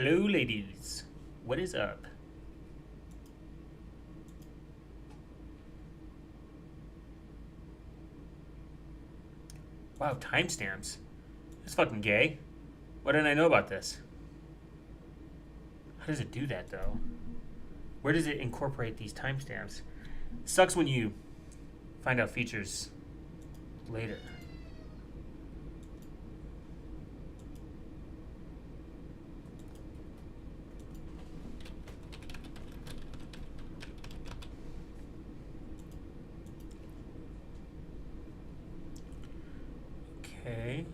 Hello, ladies. What is up? Wow, timestamps. That's fucking gay. Why didn't I know about this? How does it do that, though? Where does it incorporate these timestamps? Sucks when you find out features later. Okay.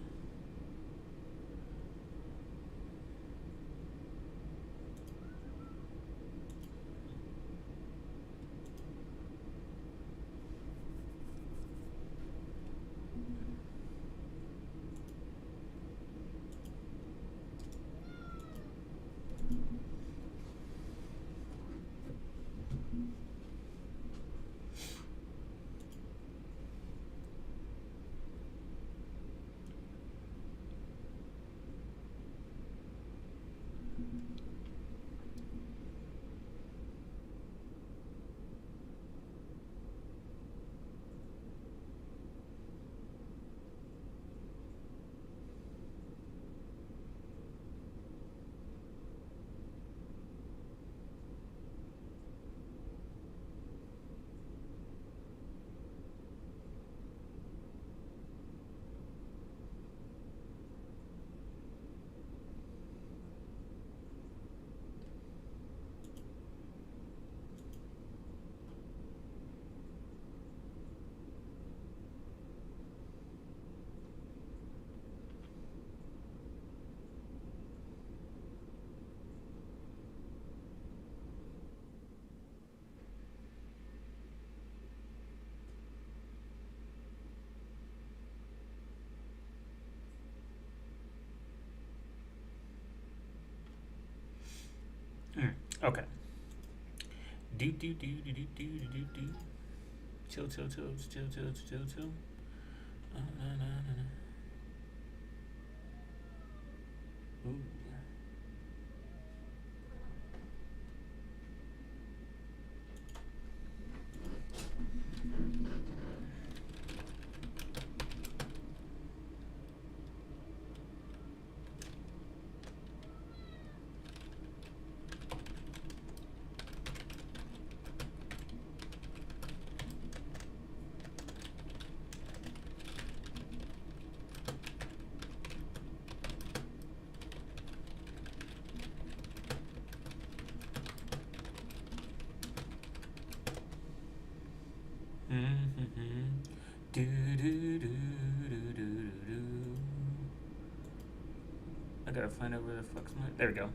Okay. Do. Chill. Ooh. I gotta find out where the fuck's my. There we go.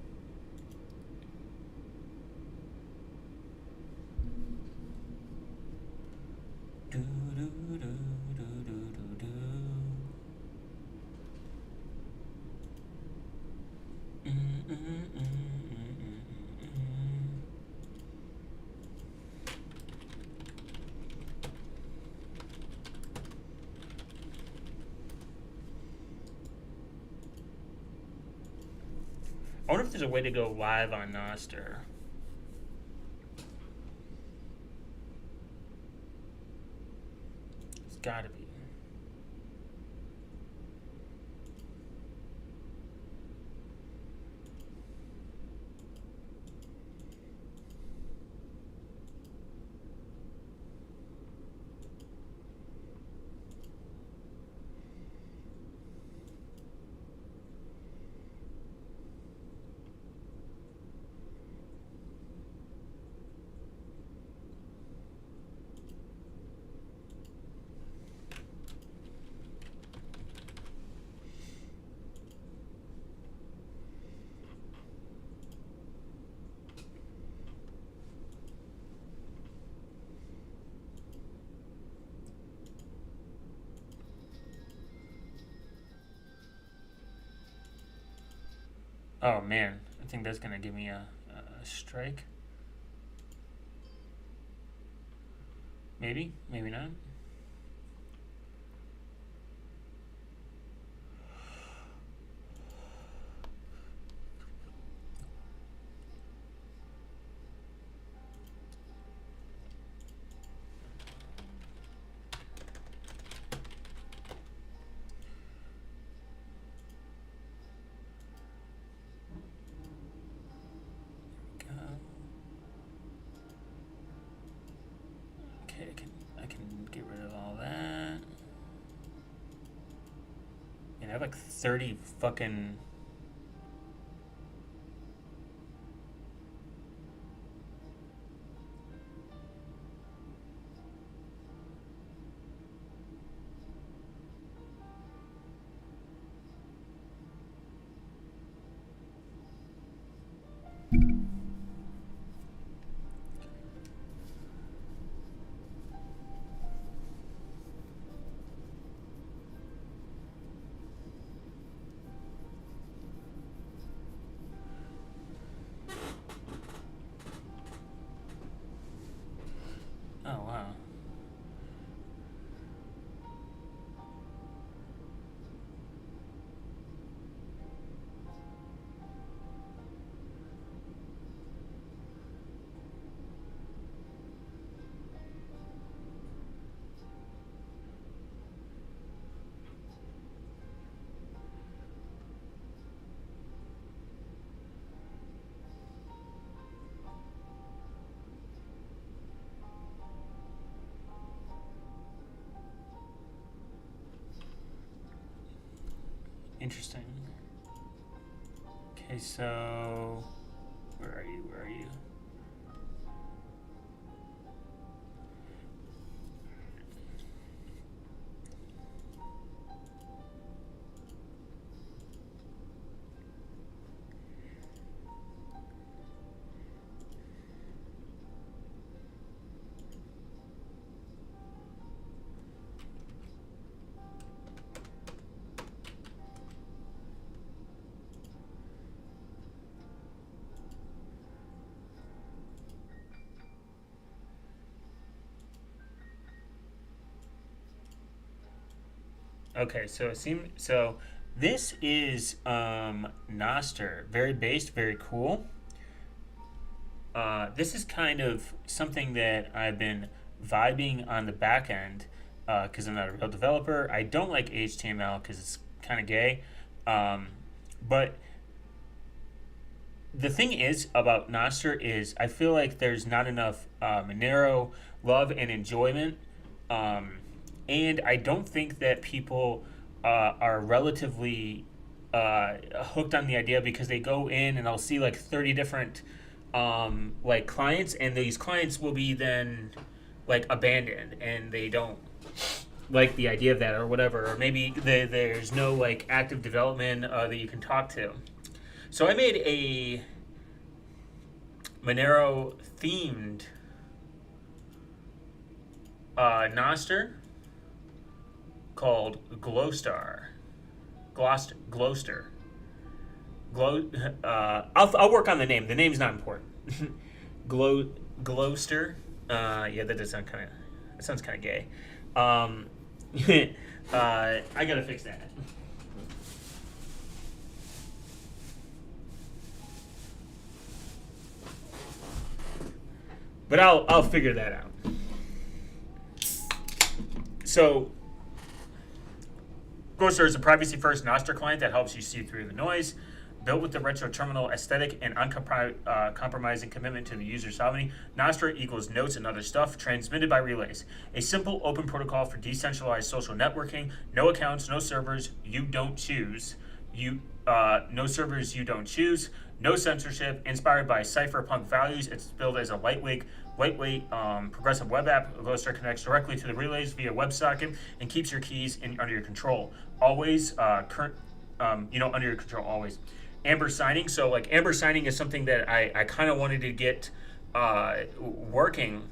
I wonder if there's a way to go live on NOSTR. It's gotta be. Oh man, I think that's gonna give me a strike. Maybe, maybe not. I have like 30 fucking. Oh, wow. Interesting. Okay, so where are you? Where are you? Okay, so it seems so. This is NOSTR, very based, very cool. This is kind of something that I've been vibing on the back end because I'm not a real developer. I don't like HTML because it's kind of gay. But the thing is about Nostr is I feel like there's not enough Monero love and enjoyment. And I don't think that people are relatively hooked on the idea because they go in and I'll see like 30 different like clients, and these clients will be then like abandoned and they don't like the idea of that or whatever, or maybe there's no like active development that you can talk to. So I made a Monero themed Nostr called Glowstar. Glowster. I'll work on the name. The name's not important. Glowster. Yeah, that does sound kind of. That sounds kind of gay. I gotta fix that. But I'll figure that out. So, Glowstar is a privacy-first Nostr client that helps you see through the noise. Built with the retro terminal aesthetic and uncompromising commitment to the user sovereignty, Nostr equals notes and other stuff transmitted by relays. A simple open protocol for decentralized social networking. No accounts, no servers you don't choose. No servers you don't choose. No censorship. Inspired by cypherpunk values, it's built as a lightweight, progressive web app. Glowstar connects directly to the relays via WebSocket and keeps your keys under your control. Always under your control always. Amber signing. So like Amber signing is something that I kind of wanted to get working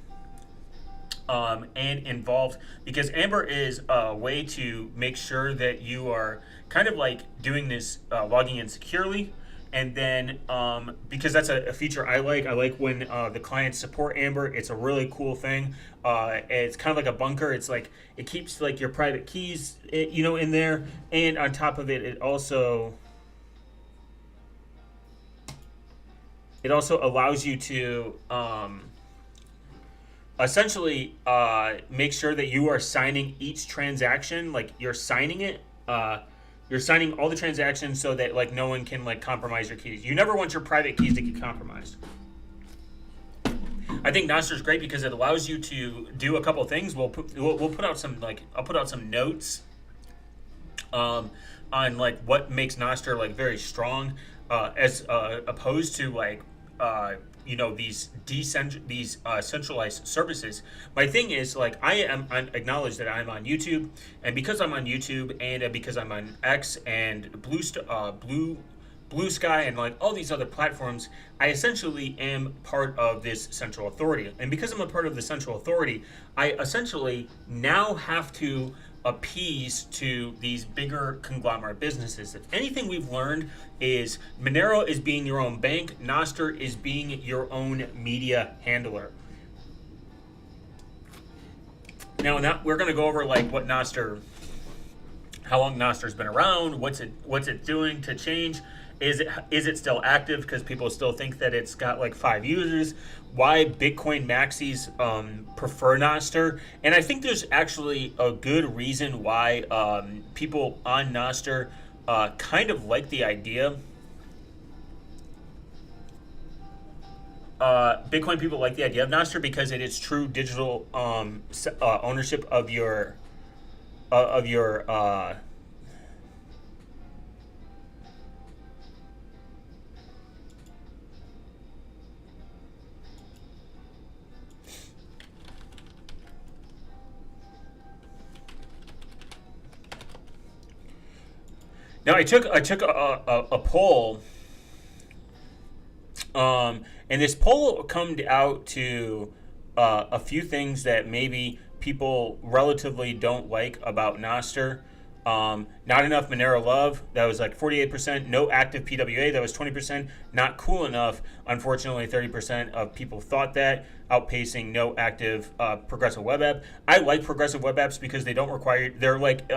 and involved, because Amber is a way to make sure that you are kind of like doing this logging in securely. And then because that's a feature I like when the clients support Amber. It's a really cool thing. It's kind of like a bunker. It's like it keeps like your private keys in there, and on top of it, it also allows you to essentially make sure that you are signing each transaction, like you're signing it. You're signing all the transactions so that like no one can like compromise your keys. You never want your private keys to get compromised. I think Nostr is great because it allows you to do a couple of things. We'll put out some I'll put out some notes um, on like what makes Nostr like very strong, as opposed to like these centralized services. My thing is like I acknowledge that I'm on YouTube, and because I'm on YouTube and because I'm on X and Blue Sky and like all these other platforms, I essentially am part of this central authority. And because I'm a part of the central authority, I essentially now have to appease to these bigger conglomerate businesses. If anything we've learned is Monero is being your own bank, Nostr is being your own media handler. Now we're going to go over like what Nostr, how long Nostr's been around, what's it doing to change. Is it still active? Because people still think that it's got like 5 users. Why Bitcoin maxis prefer Nostr, and I think there's actually a good reason why people on Nostr kind of like the idea. Bitcoin people like the idea of Nostr because it is true digital ownership of your Now I took a poll, and this poll come out to a few things that maybe people relatively don't like about Nostr. Not enough Monero love, that was like 48%. No active PWA, that was 20%. Not cool enough, unfortunately 30% of people thought that, outpacing no active progressive web app. I like progressive web apps because they don't require, they're like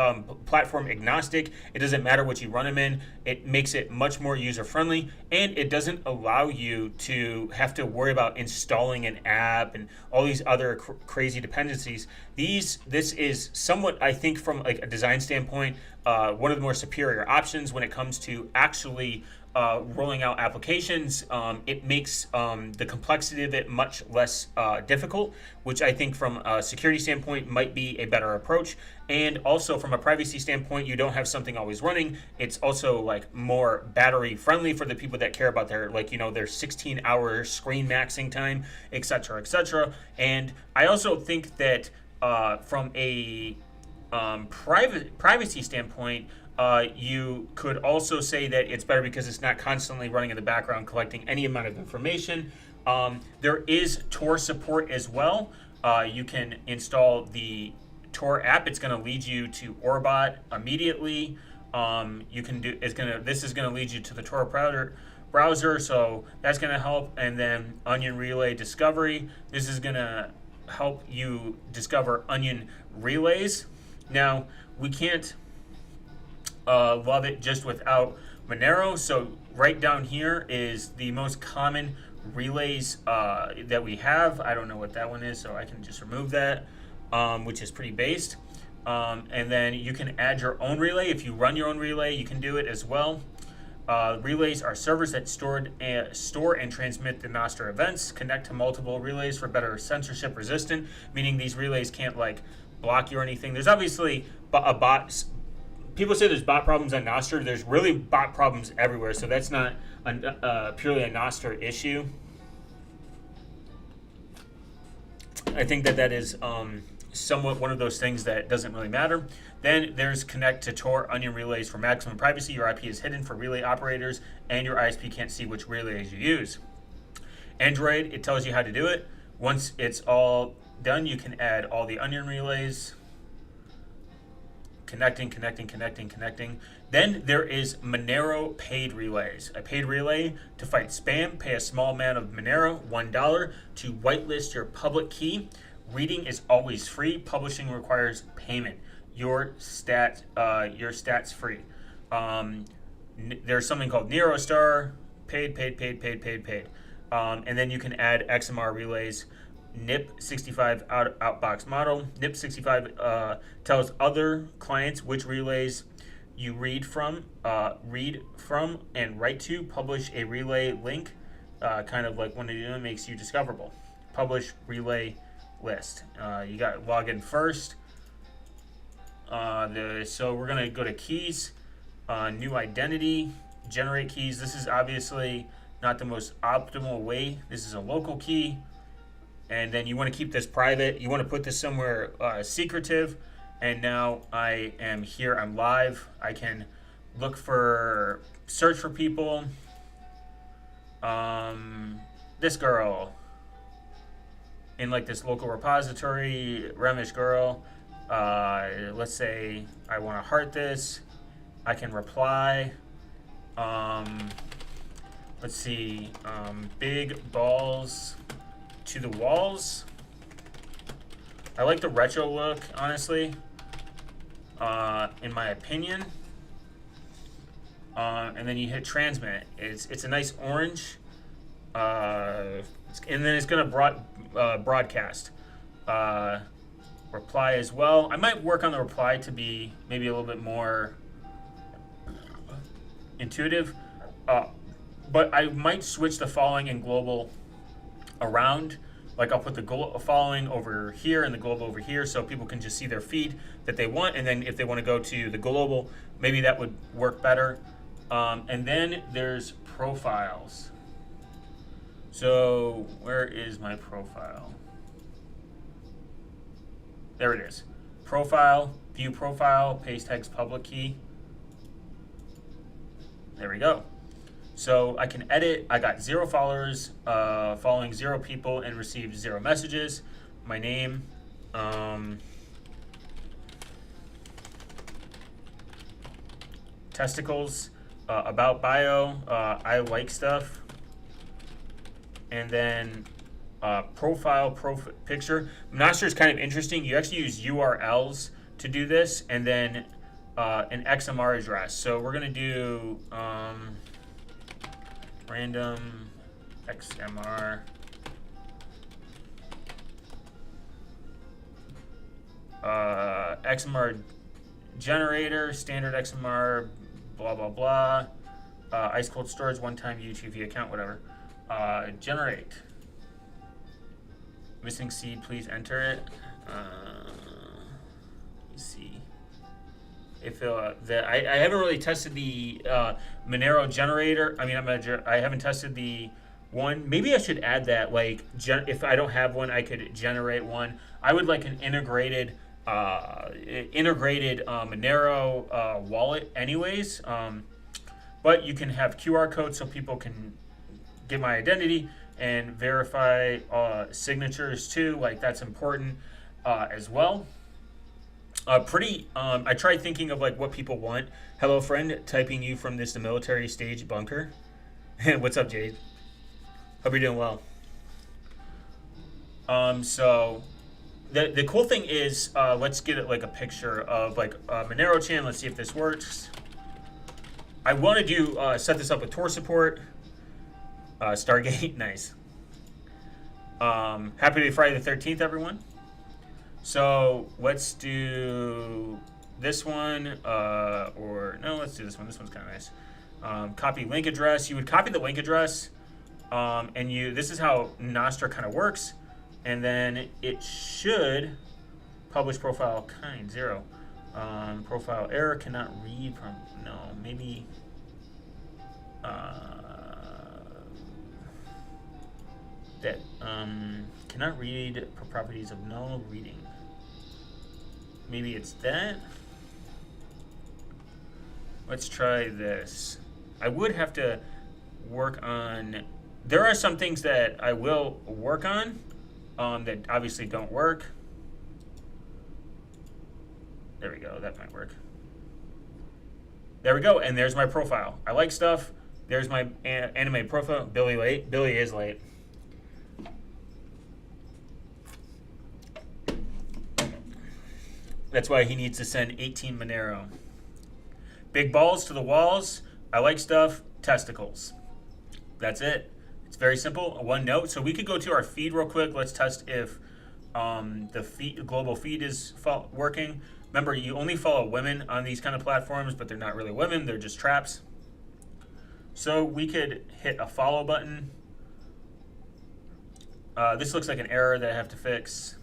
platform agnostic. It doesn't matter what you run them in. It makes it much more user friendly, and it doesn't allow you to have to worry about installing an app and all these other crazy dependencies. This is somewhat, I think, from like a design standpoint, one of the more superior options when it comes to actually rolling out applications. It makes the complexity of it much less difficult, which I think from a security standpoint might be a better approach. And also from a privacy standpoint, you don't have something always running. It's also like more battery friendly for the people that care about their their 16-hour screen maxing time, etc., etc. And I also think that from a privacy standpoint, you could also say that it's better because it's not constantly running in the background collecting any amount of information. There is Tor support as well. You can install the Tor app. It's going to lead you to Orbot immediately. This is going to lead you to the Tor browser, so that's going to help. And then Onion Relay Discovery. This is going to help you discover Onion relays. Now, we can't love it just without Monero. So right down here is the most common relays that we have. I don't know what that one is, so I can just remove that, which is pretty based. And then you can add your own relay. If you run your own relay, you can do it as well. Relays are servers that store and transmit the Nostr events, connect to multiple relays for better censorship resistant, meaning these relays can't like block you or anything. There's obviously a bot. People say there's bot problems on Nostr. There's really bot problems everywhere, so that's not purely a Nostr issue. I think that is somewhat one of those things that doesn't really matter. Then there's connect to Tor Onion relays for maximum privacy. Your IP is hidden for relay operators, and your ISP can't see which relays you use. Android, it tells you how to do it. Once it's all done, you can add all the Onion relays. Connecting. Then there is Monero paid relays. A paid relay to fight spam. Pay a small amount of Monero, $1, to whitelist your public key. Reading is always free. Publishing requires payment. Your stats free. There's something called NOSTR. Paid. And then you can add XMR relays. NIP65 outbox model. NIP65 tells other clients which relays you read from, and write to. Publish a relay link, kind of like when it makes you discoverable. Publish relay list. You got login first. So we're gonna go to keys, new identity, generate keys. This is obviously not the most optimal way. This is a local key, and then you want to keep this private. You want to put this somewhere secretive. And now I am here. I'm live. I can search for people. This girl in like this local repository, Remish girl. Let's say I want to heart this. I can reply. Let's see. Big balls to the walls. I like the retro look, honestly. In my opinion. And then you hit transmit. It's a nice orange. And then it's gonna broadcast. Reply as well. I might work on the reply to be maybe a little bit more intuitive. But I might switch the following and global around. Like I'll put the following over here and the global over here so people can just see their feed that they want. And then if they want to go to the global, maybe that would work better. And then there's profiles. So where is my profile? There it is. Profile, view profile, paste text public key. There we go. So I can edit. I got 0 followers, following 0 people, and received 0 messages. My name. Testicles. About bio. I like stuff. And then profile picture. NOSTR is kind of interesting. You actually use URLs to do this, and then an XMR address. So we're gonna do random XMR. XMR generator, standard XMR, blah blah blah. Ice cold storage, one-time UTV account, whatever. Generate. Missing seed, please enter it. Let's see. If I haven't really tested the Monero generator. I mean, I haven't tested the one. Maybe I should add that. Like, if I don't have one, I could generate one. I would like an integrated Monero wallet, anyways. But you can have QR codes so people can get my identity and verify signatures too. Like that's important as well. I tried thinking of like what people want. Hello, friend. Typing you from this military stage bunker. What's up, Jade? Hope you're doing well. So the cool thing is, let's get like a picture of like Monero chain. Let's see if this works. I want to do set this up with Tor support. Stargate, nice. Happy Friday the 13th, everyone. So let's do this one, or no, let's do this one. This one's kind of nice. Copy link address. You would copy the link address, and this is how NOSTR kind of works, and then it should publish profile kind 0. Profile error, cannot read from, no, maybe, that cannot read properties of null reading. Maybe it's that. Let's try this. I would have to work on, there are some things that I will work on that obviously don't work. There we go, that might work. There we go, and there's my profile. I like stuff. There's my anime profile. Billy late. Billy is late. That's why he needs to send 18 Monero. Big balls to the walls. I like stuff. Testicles. That's it. It's very simple. One note. So we could go to our feed real quick. Let's test if the global feed is working. Remember, you only follow women on these kind of platforms, but they're not really women. They're just traps. So we could hit a follow button. This looks like an error that I have to fix.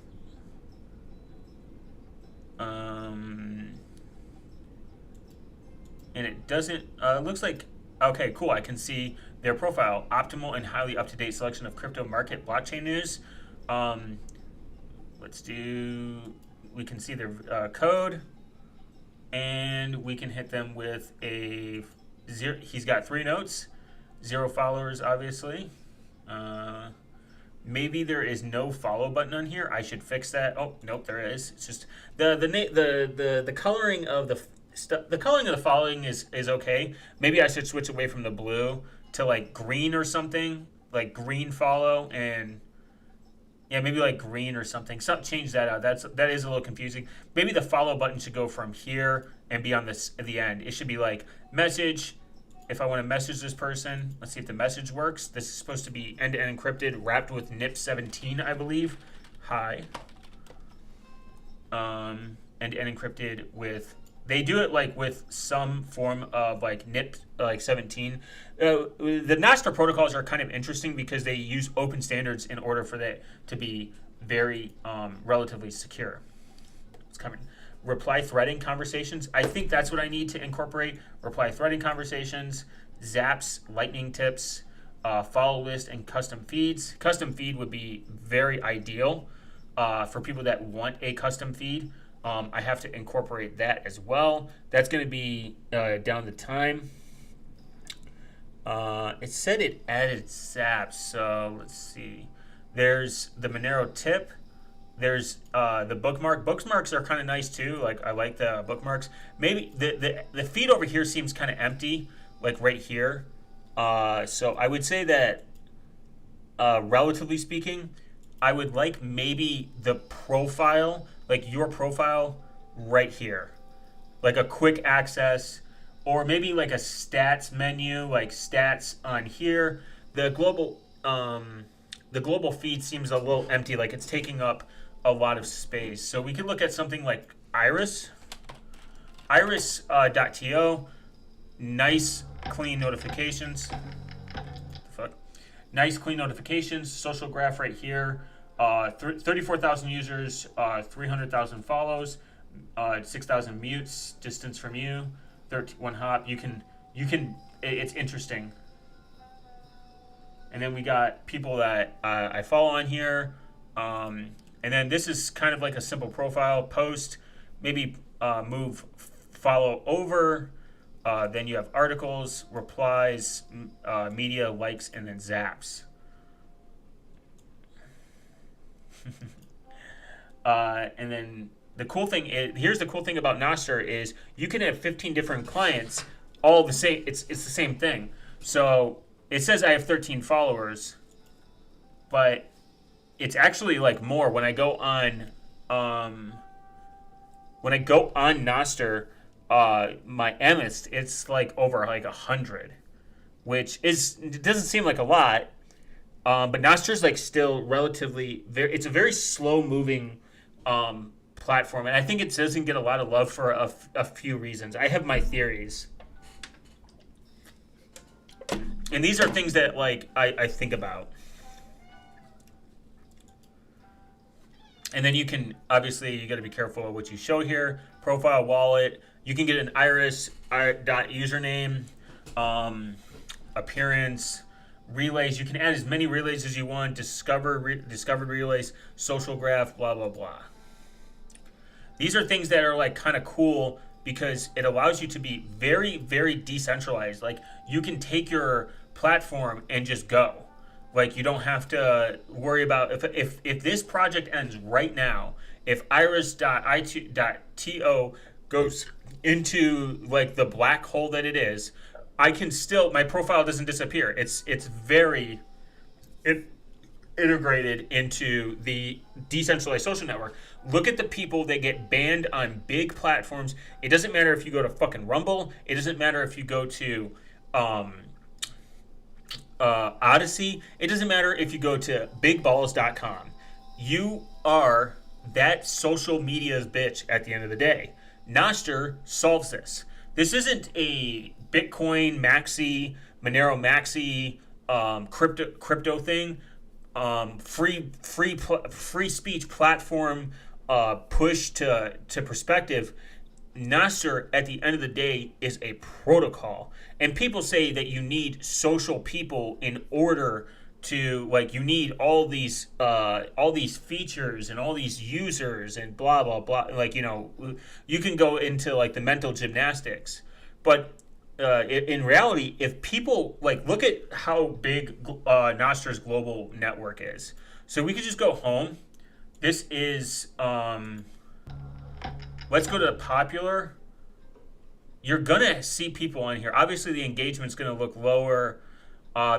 and it doesn't, looks like, okay, cool. I can see their profile, optimal and highly up-to-date selection of crypto market blockchain news. Let's do, we can see their code, and we can hit them with a zero. He's got 3 notes, 0 followers, obviously. Maybe there is no follow button on here. I should fix that. Oh, nope, there is. It's just the coloring of the coloring of the following is okay. Maybe I should switch away from the blue to like green or something, like green follow, and yeah, maybe like green or something. Change that out. That is a little confusing. Maybe the follow button should go from here and be on this at the end. It should be like message. If I want to message this person, let's see if the message works. This is supposed to be end-to-end encrypted, wrapped with NIP17, I believe. Hi. End-to-end encrypted with. They do it like with some form of like NIP like 17. The NOSTR protocols are kind of interesting because they use open standards in order for that to be very relatively secure. It's coming. Reply threading conversations. I think that's what I need to incorporate. Reply threading conversations, zaps, lightning tips, follow list, and custom feeds. Custom feed would be very ideal for people that want a custom feed. I have to incorporate that as well. That's going to be down the time. It said it added zaps, so let's see. There's the Monero tip. There's the bookmark. Bookmarks are kind of nice too. Like I like the bookmarks. Maybe the feed over here seems kind of empty, like right here. So I would say that, relatively speaking, I would like maybe the profile, like your profile right here, like a quick access, or maybe like a stats menu, like stats on here. The global feed seems a little empty, like it's taking up a lot of space. So we could look at something like Iris. Iris.to, nice clean notifications. Nice clean notifications. Social graph right here. 34,000 users, 300,000 follows, 6,000 mutes, distance from you, 1 hop. You can. It's interesting. And then we got people that I follow on here. And then this is kind of like a simple profile post. Maybe move follow over. Then you have articles, replies, media, likes, and then zaps. And then the cool thing is, here's the cool thing about NOSTR is you can have 15 different clients, all the same. It's the same thing. So it says I have 13 followers, but it's actually like more when I go on NOSTR, my Emist, it's like over like 100, which it doesn't seem like a lot, but NOSTR is like still relatively it's a very slow moving platform, and I think it doesn't get a lot of love for a few reasons. I have my theories, and these are things that like I think about. And then you can, obviously, you got to be careful of what you show here. Profile, wallet. You can get an iris username, appearance, relays. You can add as many relays as you want. Discovered relays, social graph, blah, blah, blah. These are things that are like kind of cool because it allows you to be very, very decentralized. Like you can take your platform and just go. Like you don't have to worry about if this project ends right now, if iris.to goes into like the black hole that it is, I can still, my profile doesn't disappear. It's very integrated into the decentralized social network. Look at the people that get banned on big platforms. It doesn't matter if you go to fucking Rumble. It doesn't matter if you go to Odyssey. It doesn't matter if you go to bigballs.com. You are that social media's bitch at the end of the day. NOSTR solves this. This isn't a Bitcoin maxi, Monero maxi, crypto thing. Free speech platform push to perspective. Nostr, at the end of the day, is a protocol. And people say that you need social people in order to, like, you need all these features and all these users and blah blah blah. Like, you can go into like the mental gymnastics, but in reality, if people like look at how big Nostr's global network is, so we could just go home. This is let's go to popular. You're gonna see people on here. Obviously, the engagement's gonna look lower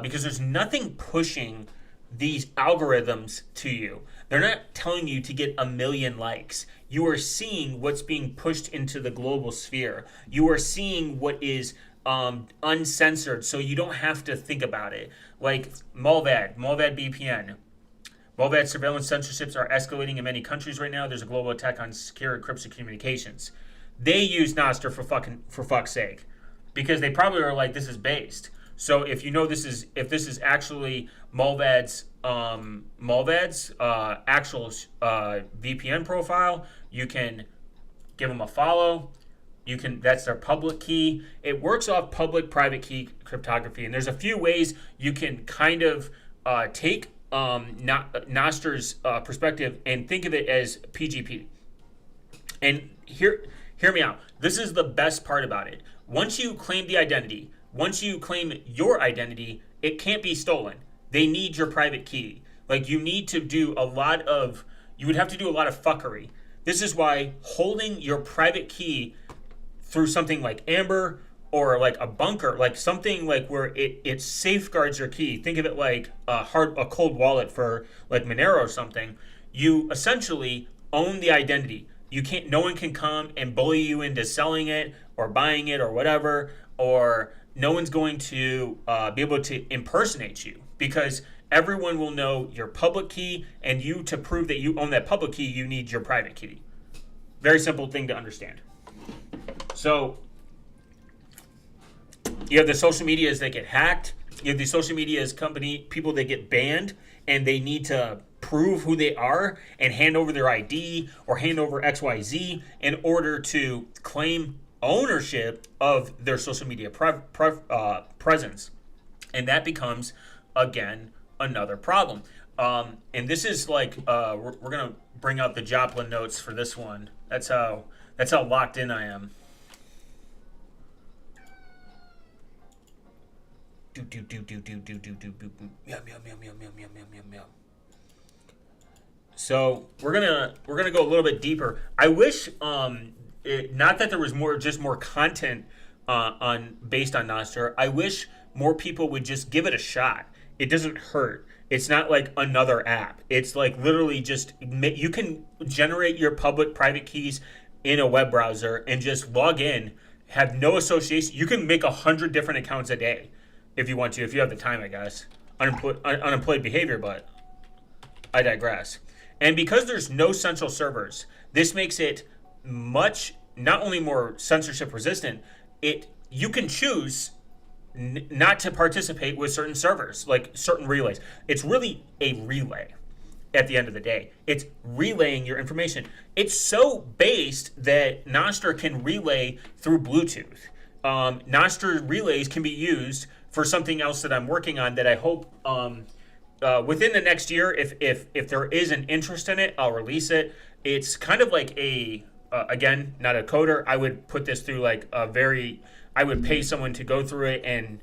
because there's nothing pushing these algorithms to you. They're not telling you to get 1 million likes. You are seeing what's being pushed into the global sphere. You are seeing what is uncensored, so you don't have to think about it. Like Mulvad VPN. Mulvad surveillance censorships are escalating in many countries right now. There's a global attack on secure encrypted communications. They use Nostr for fuck's sake, because they probably are like, this is based. So if if this is actually Mulvad's actual VPN profile, you can give them a follow. That's their public key. It works off public-private key cryptography, and there's a few ways you can kind of take Nostr's perspective and think of it as PGP. And hear me out. This is the best part about it. Once you claim the identity, once you claim your identity, it can't be stolen. They need your private key. Like, you would have to do a lot of fuckery. This is why holding your private key through something like Amber or like a bunker, like something like where it safeguards your key. Think of it like a cold wallet for like Monero or something. You essentially own the identity. No one can come and bully you into selling it or buying it or whatever, or no one's going to be able to impersonate you, because everyone will know your public key, and to prove that you own that public key, you need your private key. Very simple thing to understand. So you have the social medias that get hacked. You have the social medias people that get banned, and they need to prove who they are and hand over their ID or hand over XYZ in order to claim ownership of their social media presence. And that becomes, again, another problem. And this is like, we're going to bring out the Joplin notes for this one. That's how locked in I am. So we're gonna go a little bit deeper. I wish, not that there was more content based on Nostr. I wish more people would just give it a shot. It doesn't hurt. It's not like another app. It's like literally just you can generate your public-private keys in a web browser and just log in. Have no association. You can make 100 different accounts a day if you want to, if you have the time, I guess. Unemployed behavior, but I digress. And because there's no central servers, this makes it not only more censorship resistant, you can choose not to participate with certain servers, like certain relays. It's really a relay at the end of the day. It's relaying your information. It's so based that Nostr can relay through Bluetooth. Nostr relays can be used for something else that I'm working on that I hope within the next year, if there is an interest in it, I'll release it. It's kind of like again, not a coder. I would put this through I would pay someone to go through it and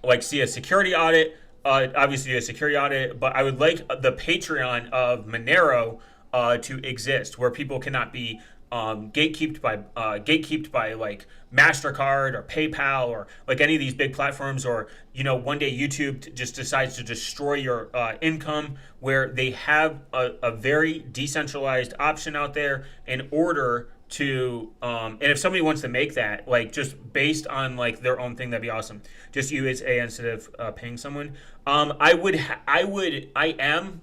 like see a security audit. Obviously a security audit, but I would like the Patreon of Monero to exist, where people cannot be gatekept by like MasterCard or PayPal or like any of these big platforms, or one day YouTube just decides to destroy your income, where they have a very decentralized option out there in order to and if somebody wants to make that like just based on like their own thing, that'd be awesome. Just USA instead of paying someone. I am.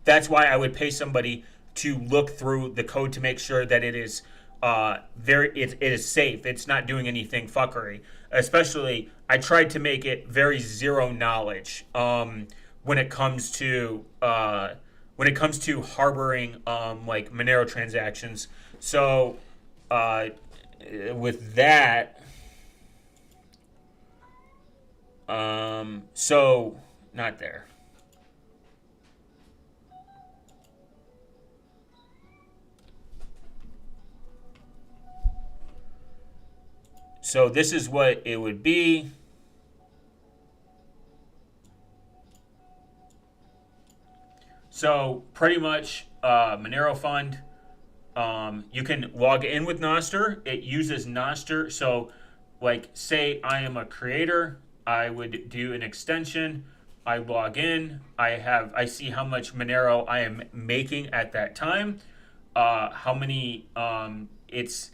That's why I would pay somebody to look through the code to make sure that it is it is safe. It's not doing anything fuckery. Especially, I tried to make it very zero knowledge when it comes to harboring like Monero transactions. So uh, with that, so not there. So this is what it would be. So pretty much, Monero Fund. You can log in with Nostr. It uses Nostr. So, like, say I am a creator, I would do an extension. I log in. I see how much Monero I am making at that time. How many? It's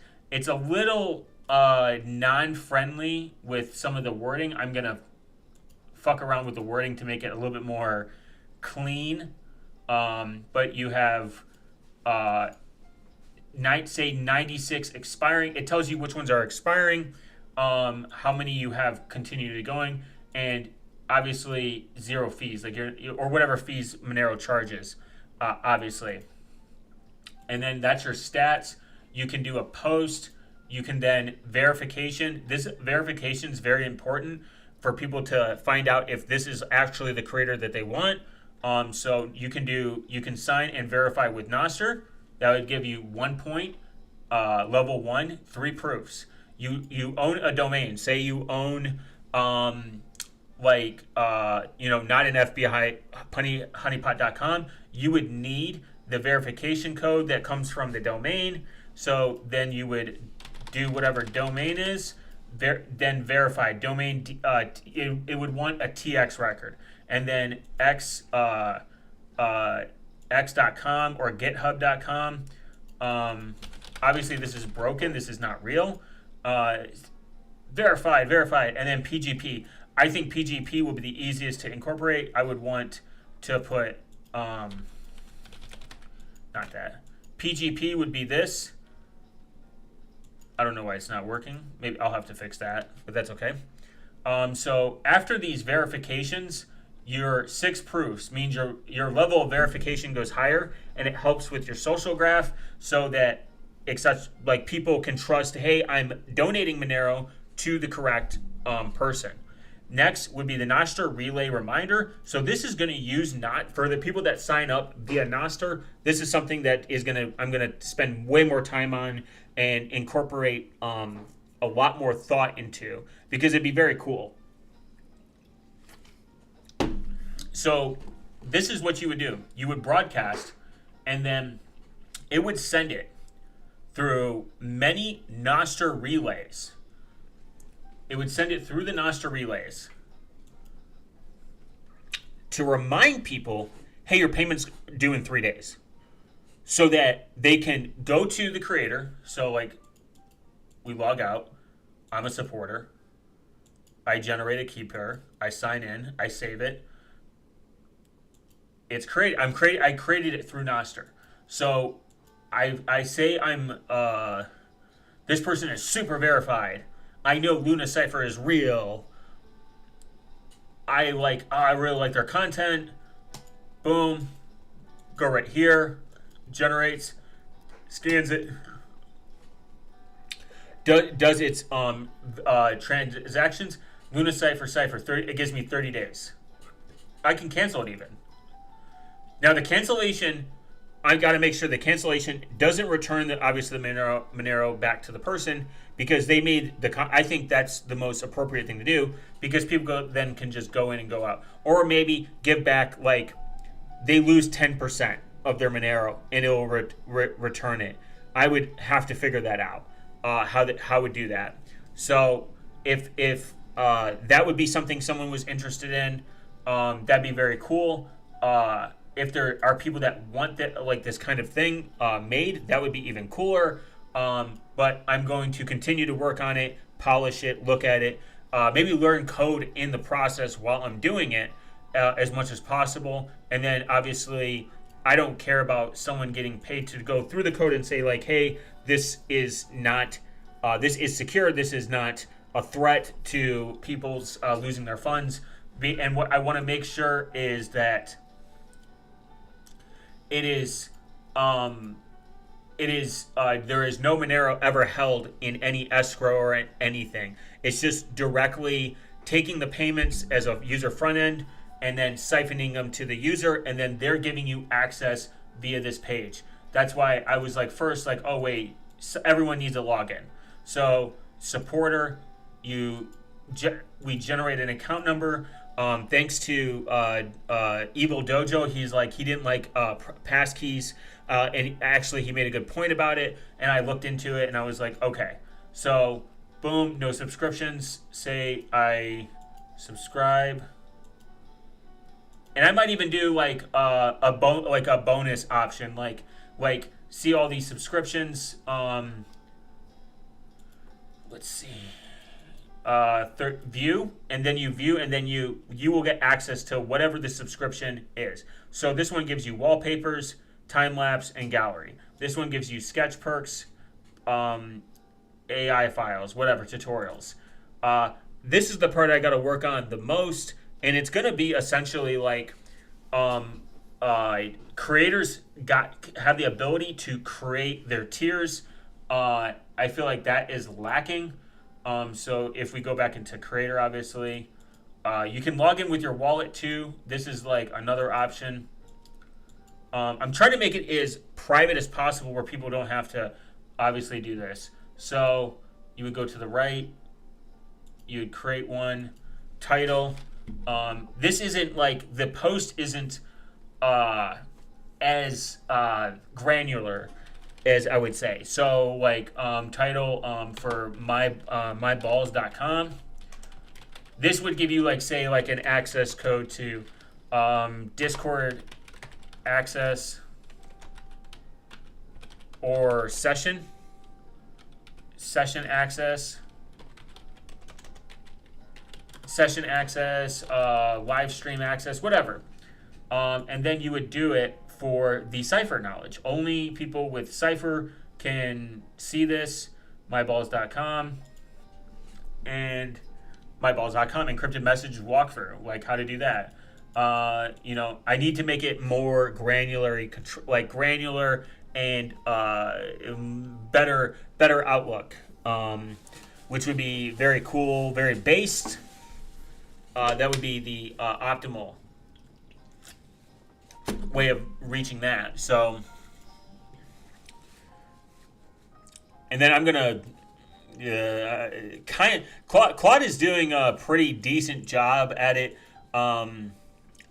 a little non-friendly with some of the wording. I'm gonna fuck around with the wording to make it a little bit more clean. But you have say 96 expiring. It tells you which ones are expiring, how many you have continued going, and obviously zero fees, like or whatever fees Monero charges, obviously. And then that's your stats. You can do a post. You can then verification. This verification is very important for people to find out if this is actually the creator that they want. So you can sign and verify with Nostr. That would give you 1 point, level 1, 3 proofs. You own a domain. Say you own, not an FBI honeypot.com. You would need the verification code that comes from the domain. So then you would do whatever domain is, then verify domain. It would want a TX record, and then x.com or github.com. Obviously, this is broken. This is not real. Verified, and then PGP. I think PGP will be the easiest to incorporate. I would want to put, not that. PGP would be this. I don't know why it's not working. Maybe I'll have to fix that, but that's okay. So after these verifications, your 6 proofs means your level of verification goes higher, and it helps with your social graph so that like people can trust, hey, I'm donating Monero to the correct person. Next would be the Nostr relay reminder. So this is going to use not for the people that sign up via Nostr. This is something that I'm gonna spend way more time on and incorporate a lot more thought into, because it'd be very cool. So this is what you would do. You would broadcast, and then it would send it through many Nostr relays. It would send it through the Nostr relays to remind people, hey, your payment's due in 3 days. So that they can go to the creator. So, like, we log out. I'm a supporter. I generate a key pair. I sign in. I save it. It's created. I created it through Nostr. So I say I'm this person is super verified. I know Luna Cypher is real. I really like their content. Boom. Go right here. Generates. Scans it. Does its transactions. Luna Cypher 30. It gives me 30 days. I can cancel it even. Now the cancellation, I got to make sure the cancellation doesn't return the Monero back to the person, because they made I think that's the most appropriate thing to do, because people then can just go in and go out, or maybe give back, like they lose 10% of their Monero and it will return it. I would have to figure that out, how would do that. So if that would be something someone was interested in, that'd be very cool. If there are people that want that, like this kind of thing made, that would be even cooler. But I'm going to continue to work on it, polish it, look at it, maybe learn code in the process while I'm doing it as much as possible. And then obviously, I don't care about someone getting paid to go through the code and say, like, hey, this is not, this is secure, this is not a threat to people's losing their funds. And what I want to make sure is that it is it is there is no Monero ever held in any escrow or anything. It's just directly taking the payments as a user front end and then siphoning them to the user, and then they're giving you access via this page. That's why I was like first like, oh wait, everyone needs a login. So supporter, we generate an account number. Thanks to Evil Dojo, he didn't like passkeys, and actually he made a good point about it. And I looked into it, and I was like, okay, so boom, no subscriptions. Say I subscribe, and I might even do like a bonus option, like see all these subscriptions. Let's see. View, and then you view, and then you will get access to whatever the subscription is. So this one gives you wallpapers, time lapse, and gallery. This one gives you sketch perks, AI files, whatever, tutorials. This is the part I got to work on the most, and it's going to be essentially like creators have the ability to create their tiers. I feel like that is lacking. So if we go back into creator, obviously, you can log in with your wallet too. This is like another option. I'm trying to make it as private as possible where people don't have to obviously do this. So you would go to the right, you would create one, title. This isn't like, the post isn't as granular as I would say. So like title for myballs.com. This would give you like say like an access code to Discord access or session access, live stream access, whatever. And then you would do it for the Cypher knowledge. Only people with Cypher can see this. Myballs.com and myballs.com encrypted message walkthrough, like how to do that. I need to make it more granular and better outlook, which would be very cool, very based. That would be the optimal way of reaching that. So, and then I'm gonna Claude is doing a pretty decent job at it, on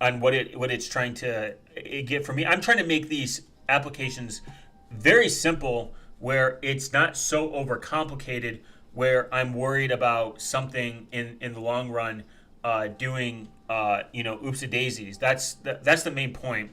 what it's trying to get from me. I'm trying to make these applications very simple, where it's not so overcomplicated, where I'm worried about something in the long run doing oopsie daisies. That's the main point.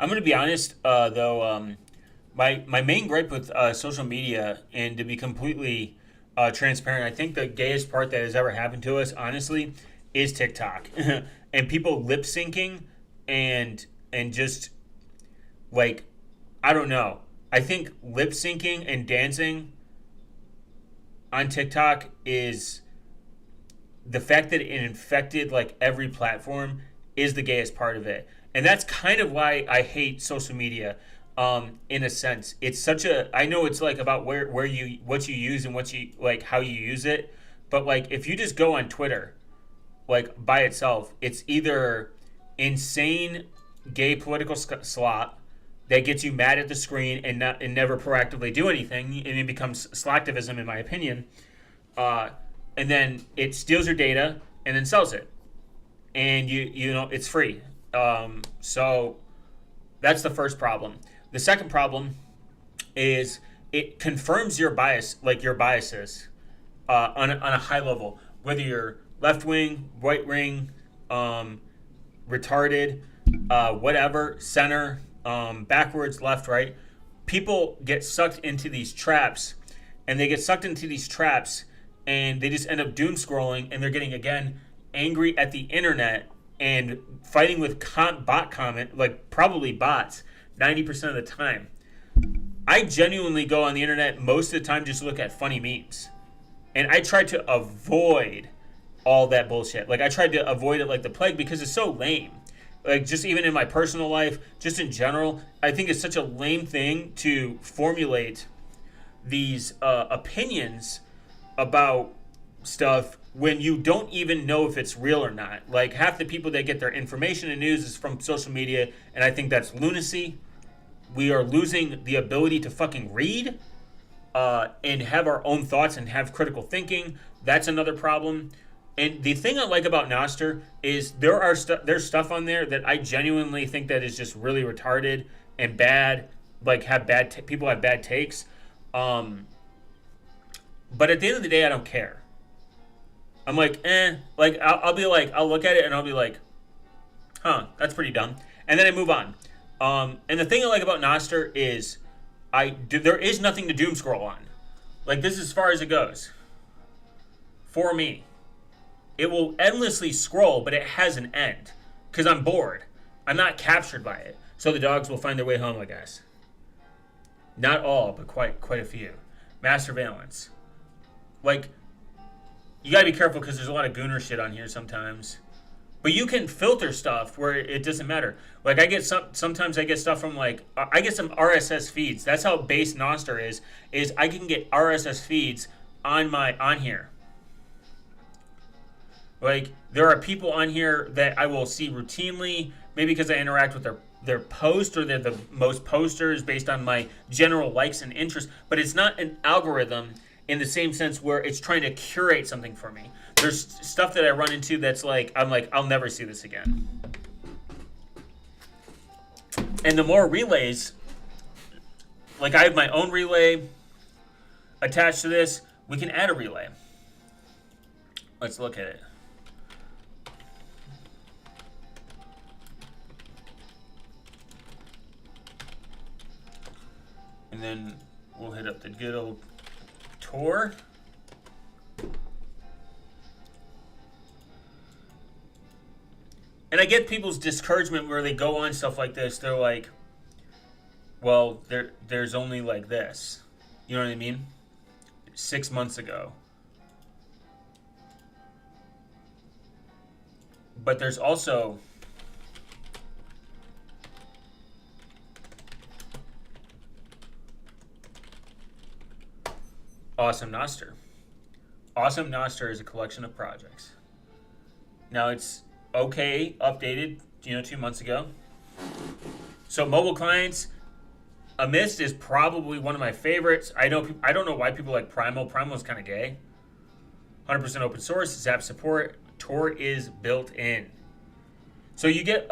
I'm going to be honest, though. My main gripe with social media, and to be completely transparent, I think the gayest part that has ever happened to us, honestly, is TikTok, and people lip syncing and just like, I don't know. I think lip syncing and dancing on TikTok is the fact that it infected like every platform is the gayest part of it. And that's kind of why I hate social media, in a sense. It's such a, I know it's like about what you use and how you use it. But like, if you just go on Twitter, like by itself, it's either insane gay political slop that gets you mad at the screen and never proactively do anything, and it becomes slacktivism, in my opinion. And then it steals your data and then sells it, and it's free. So that's the first problem. The second problem is it confirms your bias, like your biases, on a high level, whether you're left wing, right wing, retarded, whatever, center, backwards, left, right. people get sucked into these traps, and they get sucked into these traps, and they just end up doom scrolling, and they're getting, again, angry at the internet and fighting with bot comment, like probably bots, 90% of the time. I genuinely go on the internet most of the time just to look at funny memes. And I try to avoid all that bullshit. Like, I tried to avoid it like the plague because it's so lame. Like, just even in my personal life, just in general, I think it's such a lame thing to formulate these opinions about stuff when you don't even know if it's real or not. Like, half the people that get their information and news is from social media, and I think that's lunacy. We are losing the ability to fucking read and have our own thoughts and have critical thinking. That's another problem. And the thing I like about NOSTR is there's stuff on there that I genuinely think that is just really retarded and bad. Like, people have bad takes. But at the end of the day, I don't care. I'm like, Like, I'll be like, I'll look at it and I'll be like, huh, that's pretty dumb. And then I move on. And the thing I like about NOSTR is there is nothing to doom scroll on. Like, this is as far as it goes. For me. It will endlessly scroll, but it has an end. Because I'm bored. I'm not captured by it. So the dogs will find their way home, I guess. Not all, but quite a few. Mass surveillance. Like, you gotta be careful because there's a lot of gooner shit on here sometimes. But you can filter stuff where it doesn't matter. Like, sometimes I get stuff from, like, I get some RSS feeds. That's how base NOSTR is I can get RSS feeds on here. Like, there are people on here that I will see routinely, maybe because I interact with their post, or they're the most posters based on my general likes and interests, but it's not an algorithm in the same sense where it's trying to curate something for me. There's stuff that I run into that's like, I'm like, I'll never see this again. And the more relays, like I have my own relay attached to this, we can add a relay. Let's look at it. And then we'll hit up the good old Tor. And I get people's discouragement where they go on stuff like this. They're like, well, there's only like this. You know what I mean? 6 months ago. But there's also Awesome NOSTR. Awesome NOSTR is a collection of projects. Now it's okay, updated, 2 months ago. So mobile clients, Amist is probably one of my favorites. I don't know why people like Primal. Primal is kind of gay. 100% open source, Zap support, Tor is built in. So you get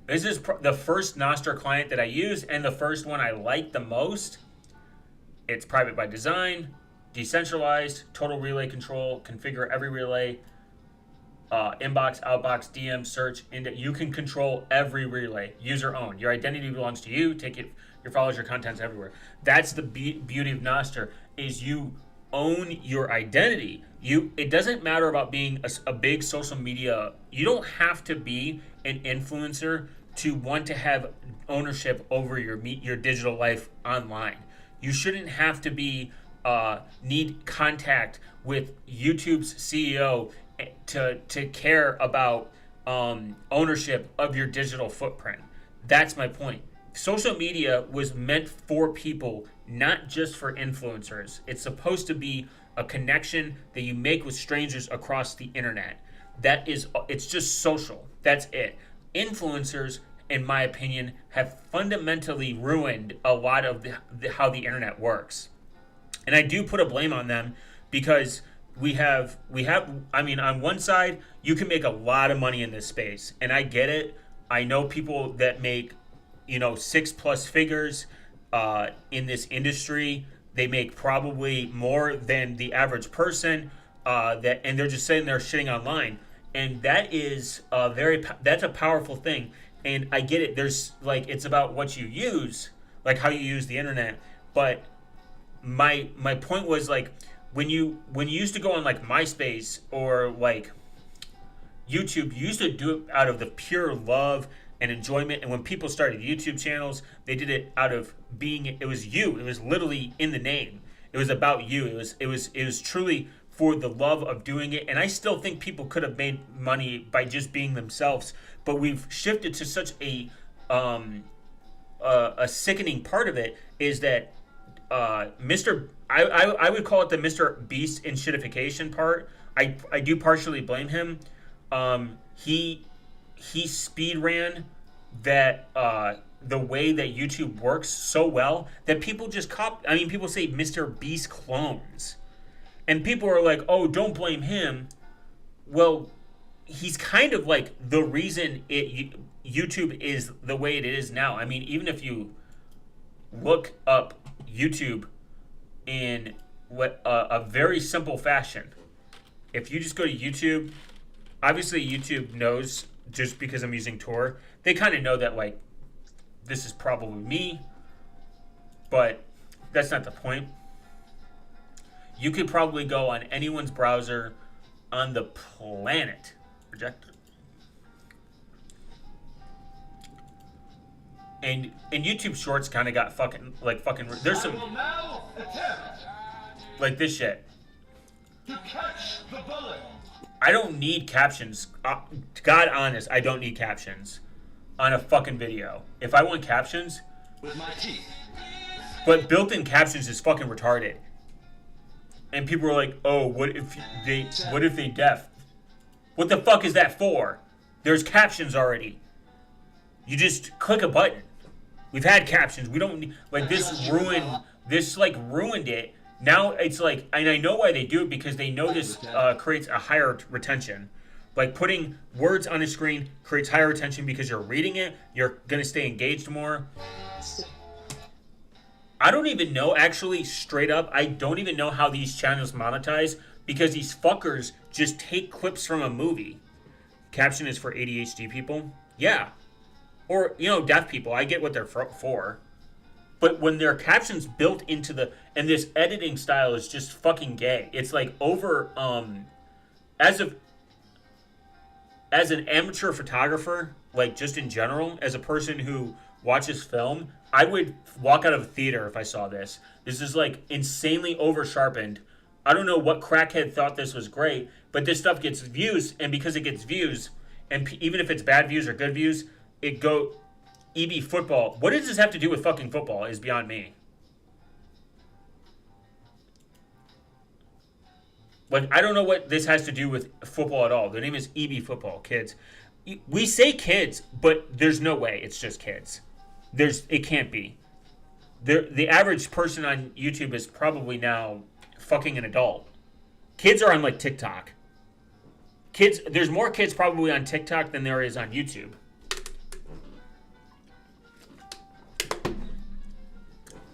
this is the first NOSTR client that I use, and the first one I like the most. It's private by design, decentralized, total relay control, configure every relay, inbox, outbox, DM, search, you can control every relay, user owned. Your identity belongs to you. Take it, your followers, your contents everywhere. That's the beauty of NOSTR, is you own your identity. It doesn't matter about being a big social media. You don't have to be an influencer to want to have ownership over your digital life online. You shouldn't have to be need contact with YouTube's CEO to care about ownership of your digital footprint. That's my point. Social media was meant for people, not just for influencers. It's supposed to be a connection that you make with strangers across the internet. It's just social. That's it. Influencers, in my opinion, have fundamentally ruined a lot of how the internet works. And I do put a blame on them because we have, I mean, on one side, you can make a lot of money in this space. And I get it. I know people that make, 6+ figures in this industry. They make probably more than the average person, and they're just sitting there shitting online. And that is that's a powerful thing. And I get it. There's it's about what you use, like how you use the internet. But my point was like when you used to go on like MySpace or like YouTube, you used to do it out of the pure love and enjoyment. And when people started YouTube channels, they did it out of being, it was you. It was literally in the name. It was about you. It was truly for the love of doing it. And I still think people could have made money by just being themselves. But we've shifted to such a sickening part of it is that I would call it the Mr. Beast and shitification part. I do partially blame him. He speed ran that the way that YouTube works so well that people just people say Mr. Beast clones. And people are like, "Oh, don't blame him." Well, he's kind of like the reason YouTube is the way it is now. I mean, even if you look up YouTube in a very simple fashion, if you just go to YouTube, obviously YouTube knows just because I'm using Tor, they kind of know that like this is probably me, but that's not the point. You could probably go on anyone's browser on the planet. Reject. And YouTube Shorts kind of got fucking. There's some like this shit. To catch the bullet. I don't need captions. God honest, I don't need captions on a fucking video. If I want captions, with my teeth. But built-in captions is fucking retarded. And people are like, "Oh, what if they deaf? What the fuck is that for? There's captions already. You just click a button. We've had captions. We don't need this ruined it. Now it's like, and I know why they do it because they know this creates a higher retention. Like putting words on a screen creates higher retention because you're reading it. You're gonna stay engaged more. I don't even know, actually, straight up, I don't even know how these channels monetize because these fuckers just take clips from a movie. Caption is for ADHD people? Yeah. Or, deaf people. I get what they're for. But when their captions built into and this editing style is just fucking gay. It's like over, as an amateur photographer, like just in general, as a person who watches film, I would walk out of a theater if I saw this. This is like insanely over sharpened. I don't know what crackhead thought this was great, but this stuff gets views, and because it gets views, and even if it's bad views or good views, it go EB football. What does this have to do with fucking football is beyond me. Like, I don't know what this has to do with football at all. Their name is EB football, kids. We say kids, but there's no way it's just kids. It can't be. The average person on YouTube is probably now fucking an adult. Kids are on like TikTok. There's more kids probably on TikTok than there is on YouTube.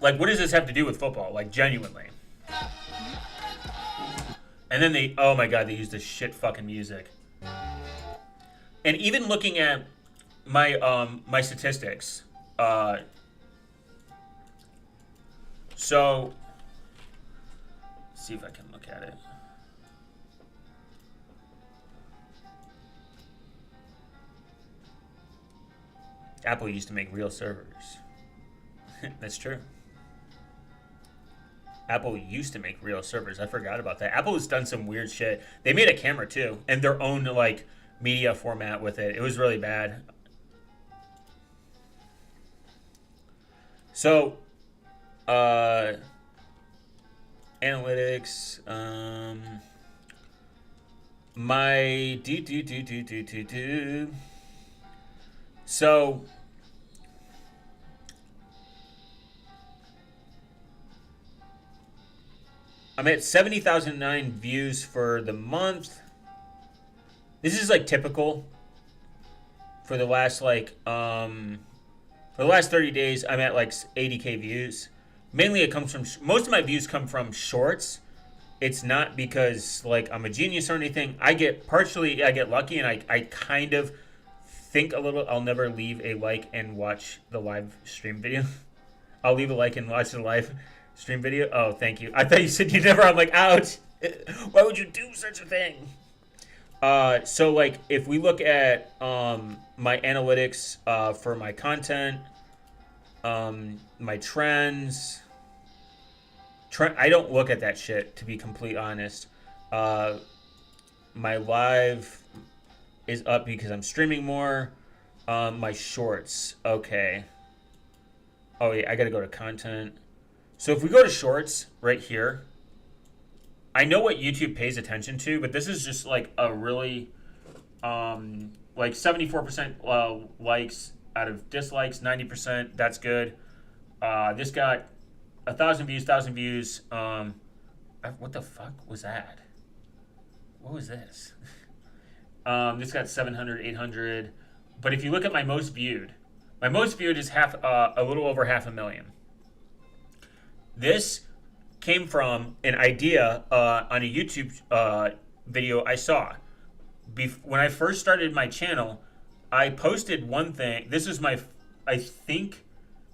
Like, what does this have to do with football? Like, genuinely. And then oh my god, they use this shit fucking music. And even looking at my statistics, so let's see if I can look at it. Apple used to make real servers. That's true. Apple used to make real servers. I forgot about that. Apple has done some weird shit. They made a camera too, and their own like media format with it. It was really bad. So, analytics. So. I'm at 70,009 views for the month. This is like typical for the last for the last 30 days. I'm at like 80K views. Mainly it comes from, most of my views come from shorts. It's not because like I'm a genius or anything. I get lucky, and I kind of think a little. I'll never leave a like and watch the live stream video. I'll leave a like and watch the live stream video. Oh, thank you. I thought you said you never. I'm like, ouch. Why would you do such a thing? So like if we look at my analytics for my content, my trends, I don't look at that shit, to be completely honest. My live is up because I'm streaming more. My shorts, okay. Oh yeah, I gotta go to content. So if we go to shorts right here, I know what YouTube pays attention to, but this is just like a really, like 74% likes out of dislikes, 90%. That's good. This got 1,000 views. What the fuck was that? What was this? This got 700, 800. But if you look at my most viewed is a little over 500,000. This came from an idea on a YouTube video I saw. When I first started my channel, I posted one thing. This is I think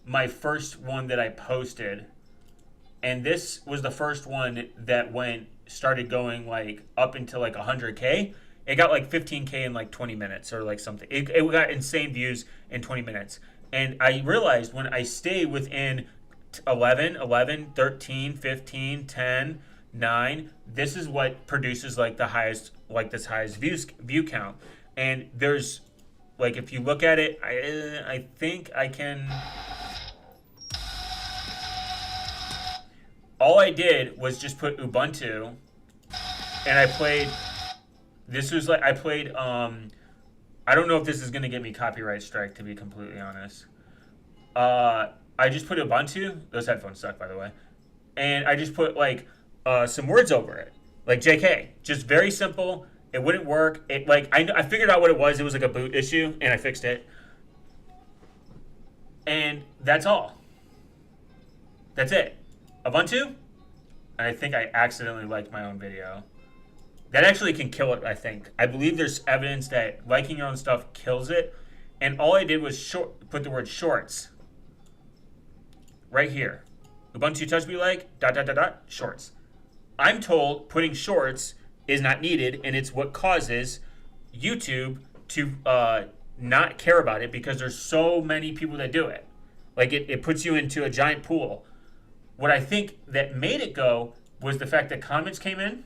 my first one that I posted, and this was the first one that started going like up into like 100K. It got like 15K in like 20 minutes or like something. It got insane views in 20 minutes. And I realized when I stay within 11, 13, 15, 10, 9, this is what produces like the highest, like this highest view count. And there's like, if you look at it, I think I can. All I did was just put Ubuntu, and I played. This was like, I played, I don't know if this is going to get me copyright strike, to be completely honest. I just put Ubuntu. Those headphones suck, by the way. And I just put, like, some words over it. Like JK. Just very simple. It wouldn't work. It, like, I figured out what it was. It was like a boot issue, and I fixed it. And that's all. That's it. Ubuntu. And I think I accidentally liked my own video. That actually can kill it, I think. I believe there's evidence that liking your own stuff kills it. And all I did was put the word shorts right here. Ubuntu touch me like, ... shorts. I'm told putting shorts is not needed, and it's what causes YouTube to not care about it because there's so many people that do it. Like, it puts you into a giant pool. What I think that made it go was the fact that comments came in.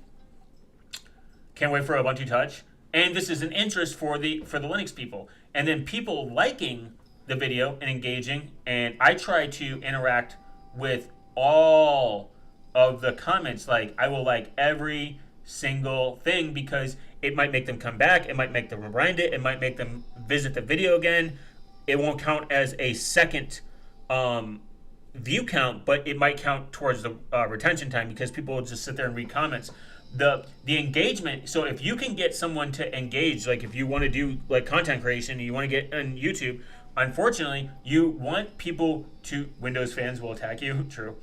Can't wait for Ubuntu Touch. And this is an interest for the Linux people. And then people liking the video and engaging. And I try to interact with all of the comments. Like, I will like every single thing because it might make them come back. It might make them rewind it. It might make them visit the video again. It won't count as a second view count, but it might count towards the retention time because people will just sit there and read comments. The engagement, so if you can get someone to engage, like if you want to do like content creation and you want to get on YouTube, unfortunately, you want people to, Windows fans will attack you, true.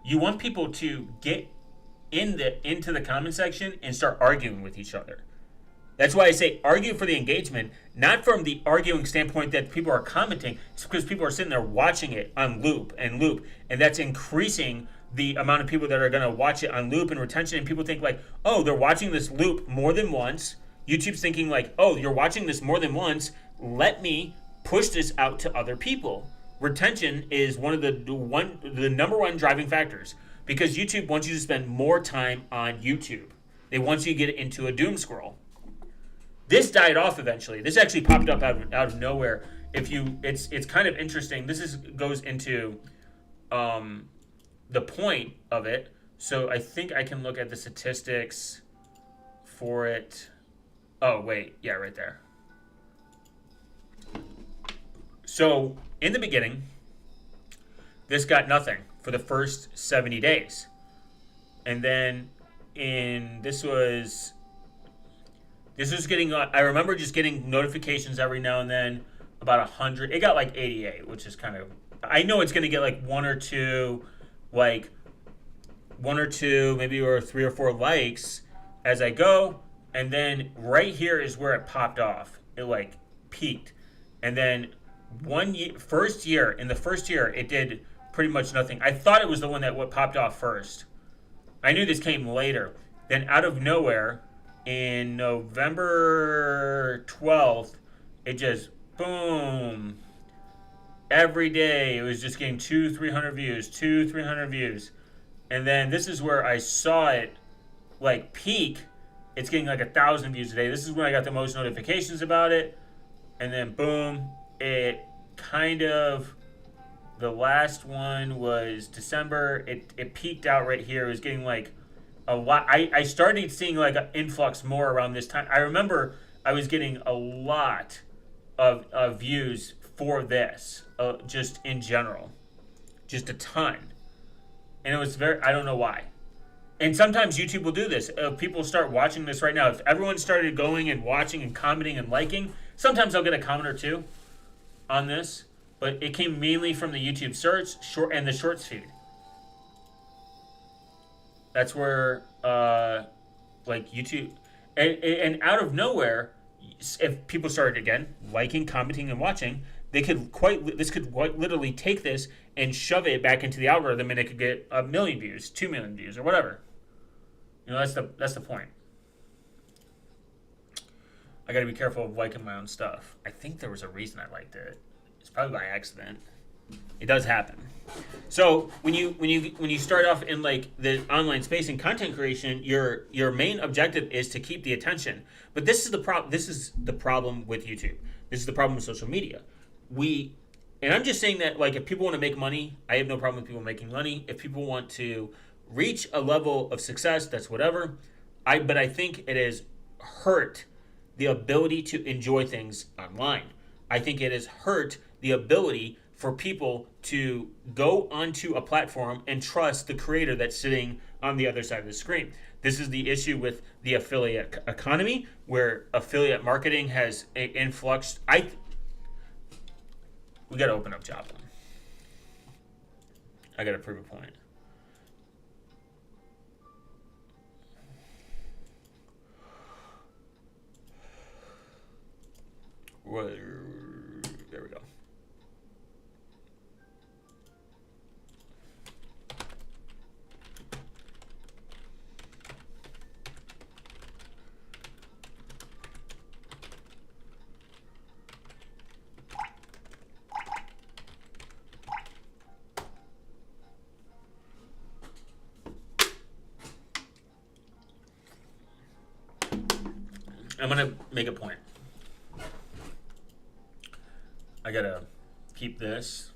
You want people to get into the comment section and start arguing with each other. That's why I say argue for the engagement, not from the arguing standpoint that people are commenting. It's because people are sitting there watching it on loop, and that's increasing the amount of people that are going to watch it on loop and retention. And people think like, oh, they're watching this loop more than once. YouTube's thinking like, oh, you're watching this more than once. Let me push this out to other people. Retention is one of the number one driving factors because YouTube wants you to spend more time on YouTube. They want you to get into a doom scroll. This died off eventually. This actually popped up out of nowhere. It's kind of interesting. This goes into the point of it. So I think I can look at the statistics for it. Oh, wait. Yeah, right there. So in the beginning, this got nothing for the first 70 days. And then this was getting, I remember just getting notifications every now and then, about 100. It got like 88, which is kind of, I know it's going to get like one or two, maybe or 3 or 4 likes as I go. And then right here is where it popped off. It like peaked. And then First year, in the first year, it did pretty much nothing. I thought it was the one that what popped off first. I knew this came later. Then out of nowhere, in November 12th, it just boom. Every day it was just getting 300 views, 300 views. And then this is where I saw it like peak. It's getting like 1,000 views a day. This is when I got the most notifications about it. And then boom, it kind of, the last one was December. It peaked out right here. It was getting like a lot. I started seeing like an influx more around this time. I remember I was getting a lot of views for this, just in general, just a ton. And it was I don't know why. And sometimes YouTube will do this. People start watching this right now. If everyone started going and watching and commenting and liking, sometimes I'll get a comment or two on this. But it came mainly from the YouTube search and the shorts feed. That's where, like YouTube, and out of nowhere, if people started again liking, commenting, and watching, this could quite literally take this and shove it back into the algorithm, and it could get 1 million views, 2 million views, or whatever. You know, that's the point. I got to be careful of liking my own stuff. I think there was a reason I liked it. It's probably by accident. It does happen. So when you start off in like the online space and content creation, your main objective is to keep the attention. But this is the problem with YouTube. This is the problem with social media. And I'm just saying that, like, if people want to make money, I have no problem with people making money. If people want to reach a level of success, that's whatever. But I think it has hurt the ability to enjoy things online. I think it has hurt the ability for people to go onto a platform and trust the creator that's sitting on the other side of the screen. This is the issue with the affiliate economy, where affiliate marketing has influxed. We got to open up Joplin. I got to prove a point. There we go. I'm going to make a point. I got to keep this.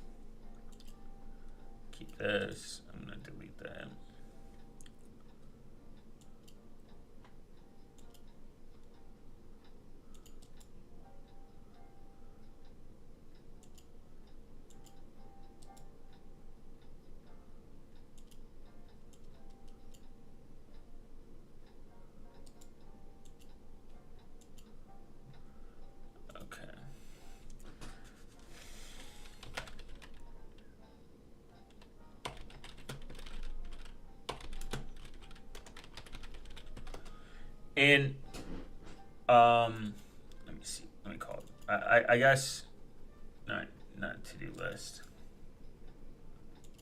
I'm going to delete that. And let me see. Let me call it. I guess not to-do list.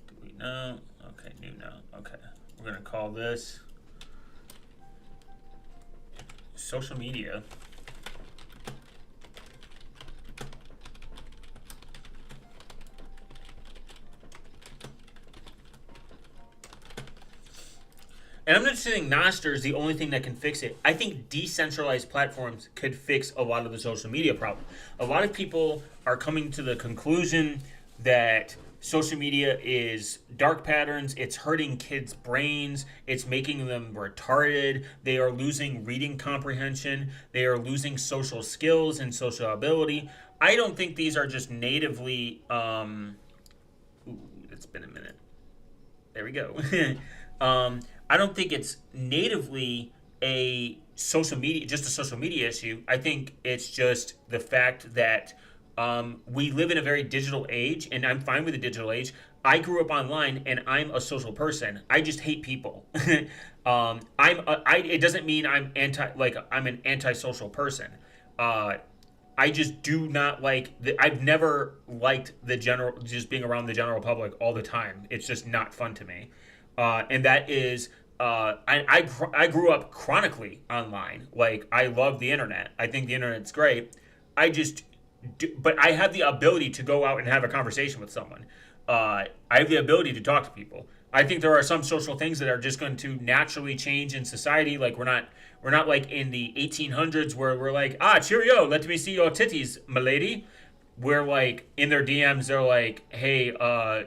Delete now. Okay, new now. Okay, we're gonna call this social media. And I'm not saying NOSTR is the only thing that can fix it. I think decentralized platforms could fix a lot of the social media problem. A lot of people are coming to the conclusion that social media is dark patterns. It's hurting kids' brains. It's making them retarded. They are losing reading comprehension. They are losing social skills and social ability. I don't think these are just natively... it's been a minute. There we go. I don't think it's natively a social media issue. I think it's just the fact that we live in a very digital age, and I'm fine with the digital age. I grew up online, and I'm a social person. I just hate people. It doesn't mean I'm an antisocial person. I just do not like. I've never liked the general, just being around the general public all the time. It's just not fun to me, and that is. I grew up chronically online. Like I love the internet. I think the internet's great. I just, but I have the ability to go out and have a conversation with someone. I have the ability to talk to people. I think there are some social things that are just going to naturally change in society. Like we're not like in the 1800s where we're like, cheerio, let me see your titties, milady. We're like in their DMs, they're like, hey,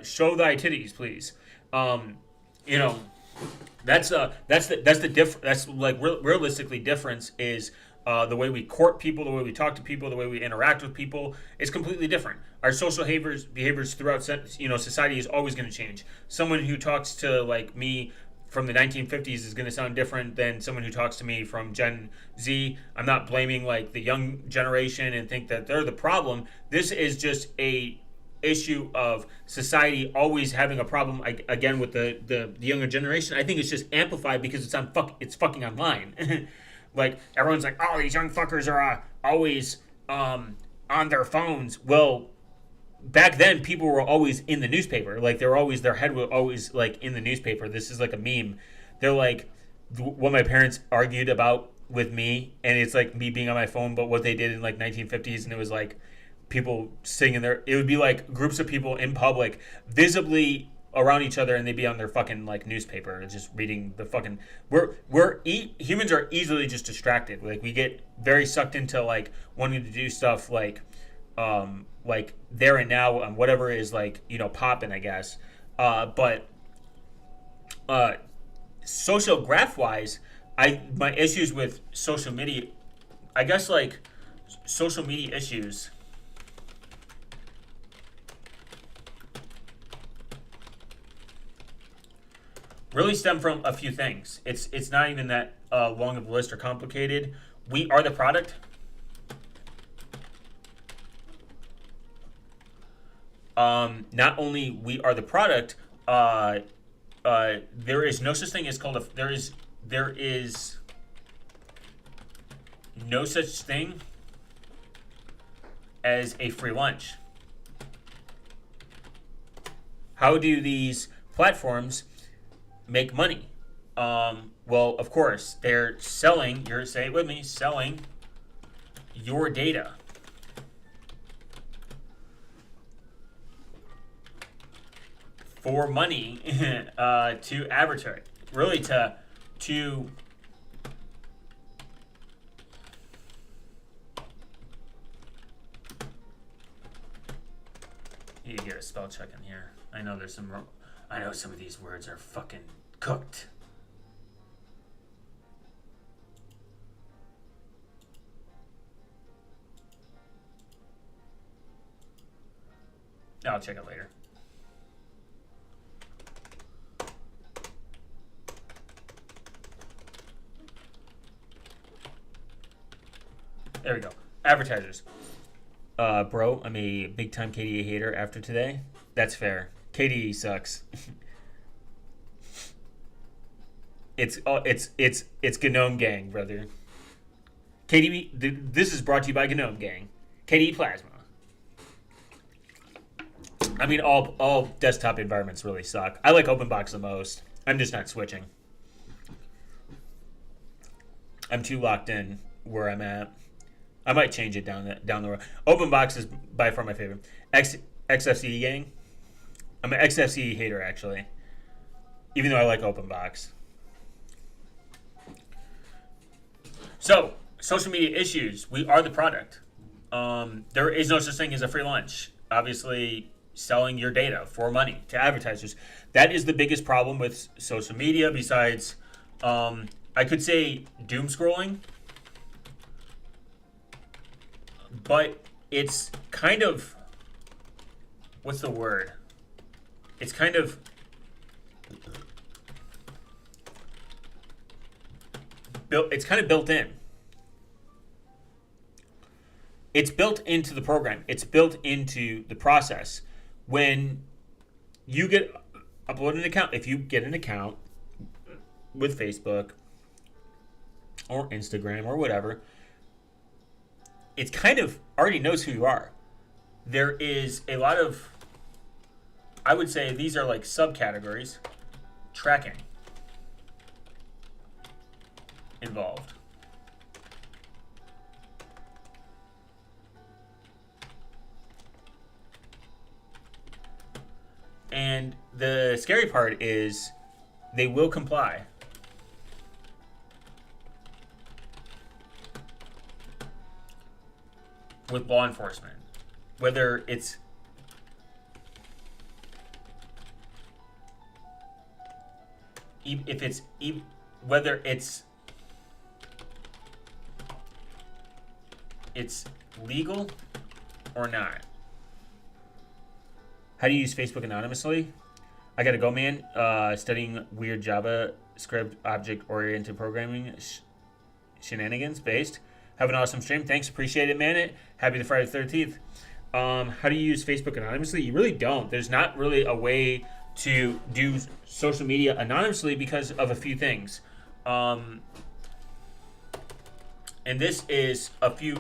show thy titties, please. You know, that's like realistically difference is the way we court people, the way we talk to people, the way we interact with people is completely different. Our social behaviors throughout society is always going to change. Someone who talks to like me from the 1950s is going to sound different than someone who talks to me from Gen Z. I'm not blaming like the young generation and think that they're the problem. This is just a issue of society always having a problem again with the younger generation. I think it's just amplified because it's fucking online. Like everyone's like, oh, these young fuckers are always on their phones. Well, back then people were always in the newspaper. Like their head was always like in the newspaper. This is like a meme. They're like what my parents argued about with me, and it's like me being on my phone, but what they did in like 1950s, and it was like people sitting in there. It would be like groups of people in public, visibly around each other, and they'd be on their fucking like newspaper, just reading the fucking. Humans are easily just distracted. Like we get very sucked into like wanting to do stuff like there and now on whatever is like popping, I guess. But social graph wise, my issues with social media, I guess like social media issues. Really stem from a few things. It's not even that long of a list or complicated. We are the product. Not only we are the product. There is no such thing as there is no such thing as a free lunch. How do these platforms make money? Well, of course, they're selling, say it with me, selling your data. For money to advertise. Really to you get a spell check in here. I know some of these words are fucking cooked. I'll check it later. There we go. Advertisers. Bro, I'm a big time KDE hater after today. That's fair. KDE sucks. It's GNOME Gang, brother. KDE. This is brought to you by GNOME Gang. KDE Plasma. I mean, all desktop environments really suck. I like OpenBox the most. I'm just not switching. I'm too locked in where I'm at. I might change it down the road. OpenBox is by far my favorite. XFCE Gang. I'm an XFCE hater, actually. Even though I like OpenBox. So, social media issues. We are the product. There is no such thing as a free lunch. Obviously, selling your data for money to advertisers. That is the biggest problem with social media, besides, I could say doom scrolling. But it's kind of, what's the word? It's kind of built in. It's built into the program. It's built into the process. When you upload an account, if you get an account with Facebook or Instagram or whatever, it's kind of already knows who you are. There is a lot of, I would say these are like subcategories, tracking involved. And the scary part is they will comply. With law enforcement, whether it's whether it's legal or not. How do you use Facebook anonymously? I gotta go, man. Studying weird JavaScript object-oriented programming shenanigans based. Have an awesome stream. Thanks. Appreciate it, man. Happy the Friday the 13th. How do you use Facebook anonymously? You really don't. There's not really a way to do social media anonymously because of a few things. And this is a few.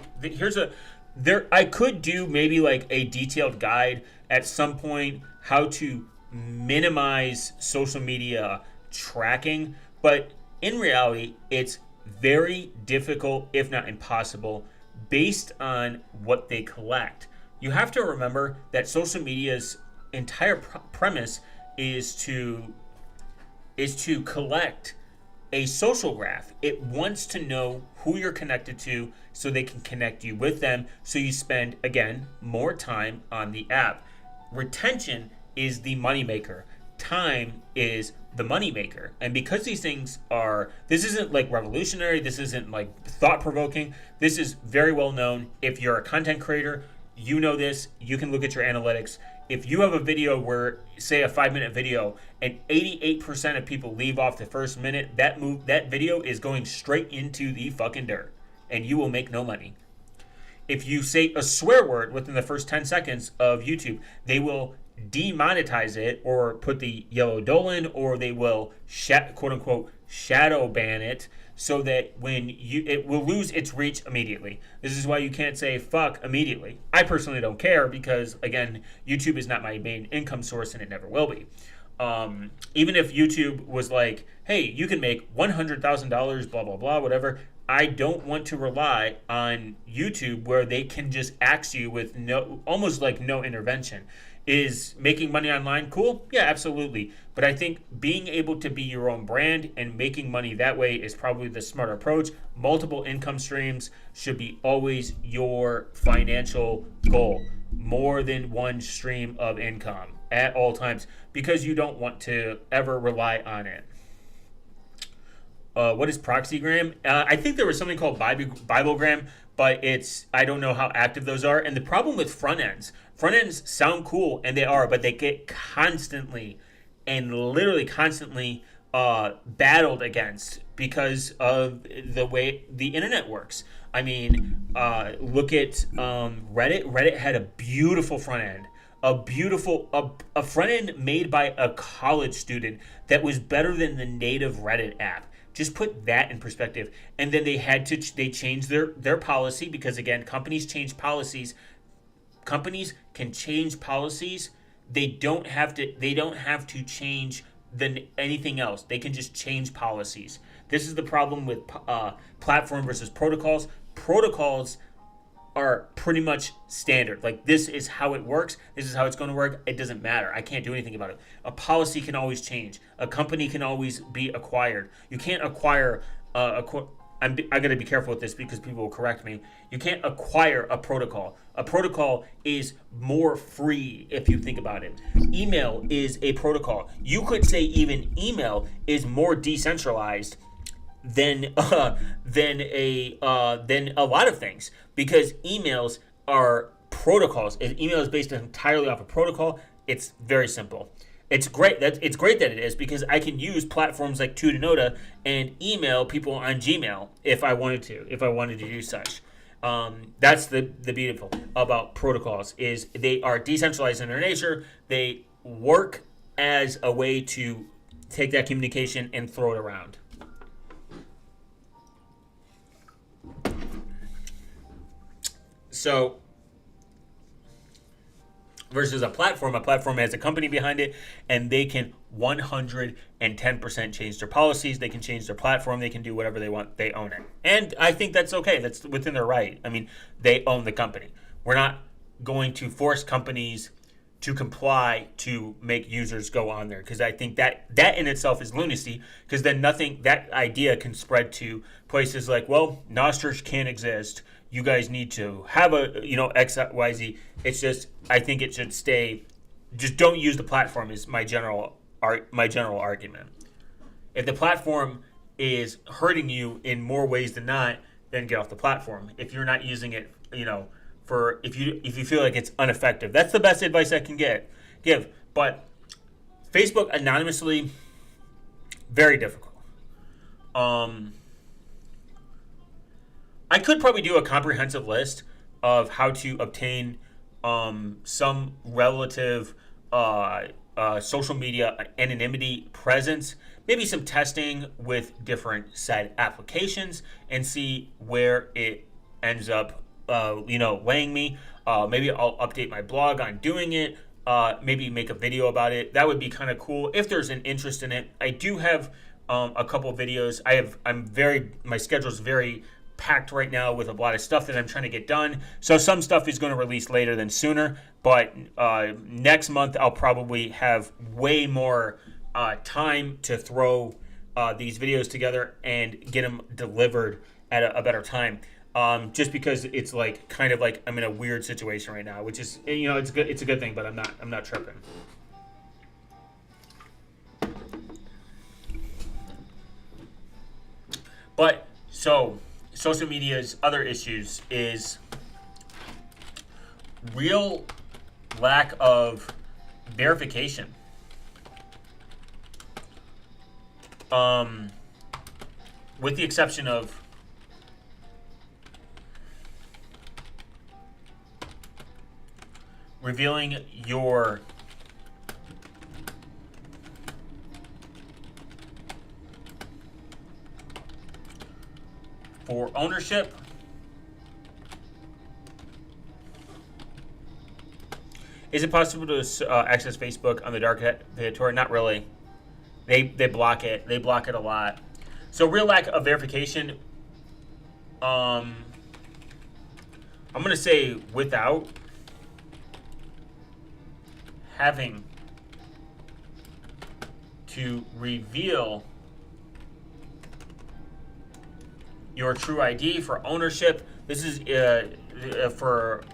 I could do maybe like a detailed guide at some point how to minimize social media tracking, but in reality, it's very difficult, if not impossible, based on what they collect. You have to remember that social media's entire premise is to collect a social graph. It wants to know who you're connected to so they can connect you with them, so you spend, again, more time on the app. Retention is the moneymaker. Time is the moneymaker. And because these things this isn't like revolutionary, this isn't like thought-provoking, this is very well known. If you're a content creator, you know this, you can look at your analytics. If you have a video where, say a 5-minute video, and 88% of people leave off the first minute, that video is going straight into the fucking dirt, and you will make no money. If you say a swear word within the first 10 seconds of YouTube, they will demonetize it or put the yellow dolan, or they will quote unquote shadow ban it, so that it will lose its reach immediately. This is why you can't say fuck immediately. I personally don't care because, again, YouTube is not my main income source and it never will be. Even if YouTube was like, hey, you can make $100,000, blah, blah, blah, whatever, I don't want to rely on YouTube where they can just axe you with almost like no intervention. Is making money online cool? Yeah, absolutely. But I think being able to be your own brand and making money that way is probably the smart approach. Multiple income streams should be always your financial goal. More than one stream of income at all times, because you don't want to ever rely on it. What is Proxygram? I think there was something called Biblegram, but I don't know how active those are. And the problem with front ends sound cool, and they are, but they get constantly and literally constantly battled against because of the way the internet works. I mean, look at Reddit. Reddit had a beautiful front end. A front end made by a college student that was better than the native Reddit app. Just put that in perspective. And then they changed their policy, because again, companies change policies. Companies can change policies. They don't have to change anything else. They can just change policies. This is the problem with platform versus protocols. Protocols are pretty much standard. Like, this is how it works. This is how it's going to work. It doesn't matter. I can't do anything about it. A policy can always change. A company can always be acquired. You can't acquire I'm going to be careful with this because people will correct me. You can't acquire a protocol. A protocol is more free if you think about it. Email is a protocol. You could say even email is more decentralized than a lot of things, because emails are protocols. Email is based entirely off a protocol. It's very simple. It's great that it is, because I can use platforms like Tutanota and email people on Gmail if I wanted to do such. That's the beautiful about protocols, is they are decentralized in their nature. They work as a way to take that communication and throw it around. So versus a platform has a company behind it, and they can 110% change their policies. They can change their platform. They can do whatever they want. They own it. And I think that's okay. That's within their right. I mean, they own the company. We're not going to force companies to comply to make users go on there, because I think that in itself is lunacy, because then that idea can spread to places like, well, NOSTRs can't exist. You guys need to have a, X, Y, Z. It's just, I think it should stay, just don't use the platform is my general argument. If the platform is hurting you in more ways than not, then get off the platform. If you're not using it, if you feel like it's ineffective, that's the best advice I can give. But Facebook anonymously, very difficult. I could probably do a comprehensive list of how to obtain some relative social media anonymity presence, maybe some testing with different site applications, and see where it ends up weighing me. Maybe I'll update my blog on doing it. Maybe make a video about it. That would be kind of cool if there's an interest in it. I do have a couple of videos. My schedule is very packed right now with a lot of stuff that I'm trying to get done. So some stuff is going to release later than sooner. But next month I'll probably have way more time to throw these videos together and get them delivered at a better time. Just because it's like kind of like I'm in a weird situation right now, which is, it's good. It's a good thing, but I'm not tripping. But so social media's other issues is real lack of verification. With the exception of revealing your for ownership, is it possible to access Facebook on the dark territory? Not really. They block it. They block it a lot. So real lack of verification. I'm gonna say without having to reveal your true ID for ownership. This is for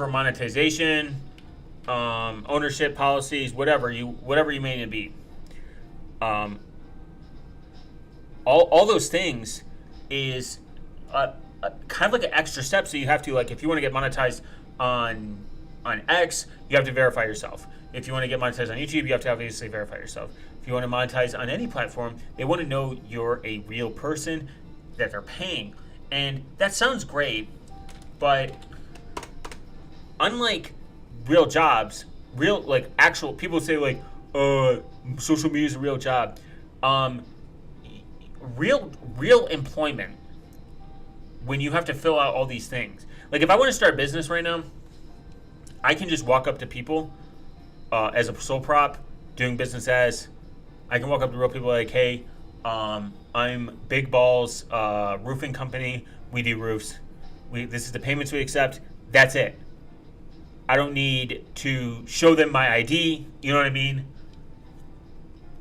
monetization, ownership policies, whatever you may need to be. All those things is kind of like an extra step. So you have to, like, if you want to get monetized on X, you have to verify yourself. If you want to get monetized on YouTube, you have to obviously verify yourself. If you want to monetize on any platform, they want to know you're a real person, that they're paying. And that sounds great, but unlike real jobs, like actual people say like, social media is a real job. Real employment, when you have to fill out all these things. Like if I want to start a business right now, I can just walk up to people as a sole prop doing business as. I can walk up to real people like, hey, I'm Big Balls roofing company. We do roofs. This is the payments we accept. That's it. I don't need to show them my ID. You know what I mean?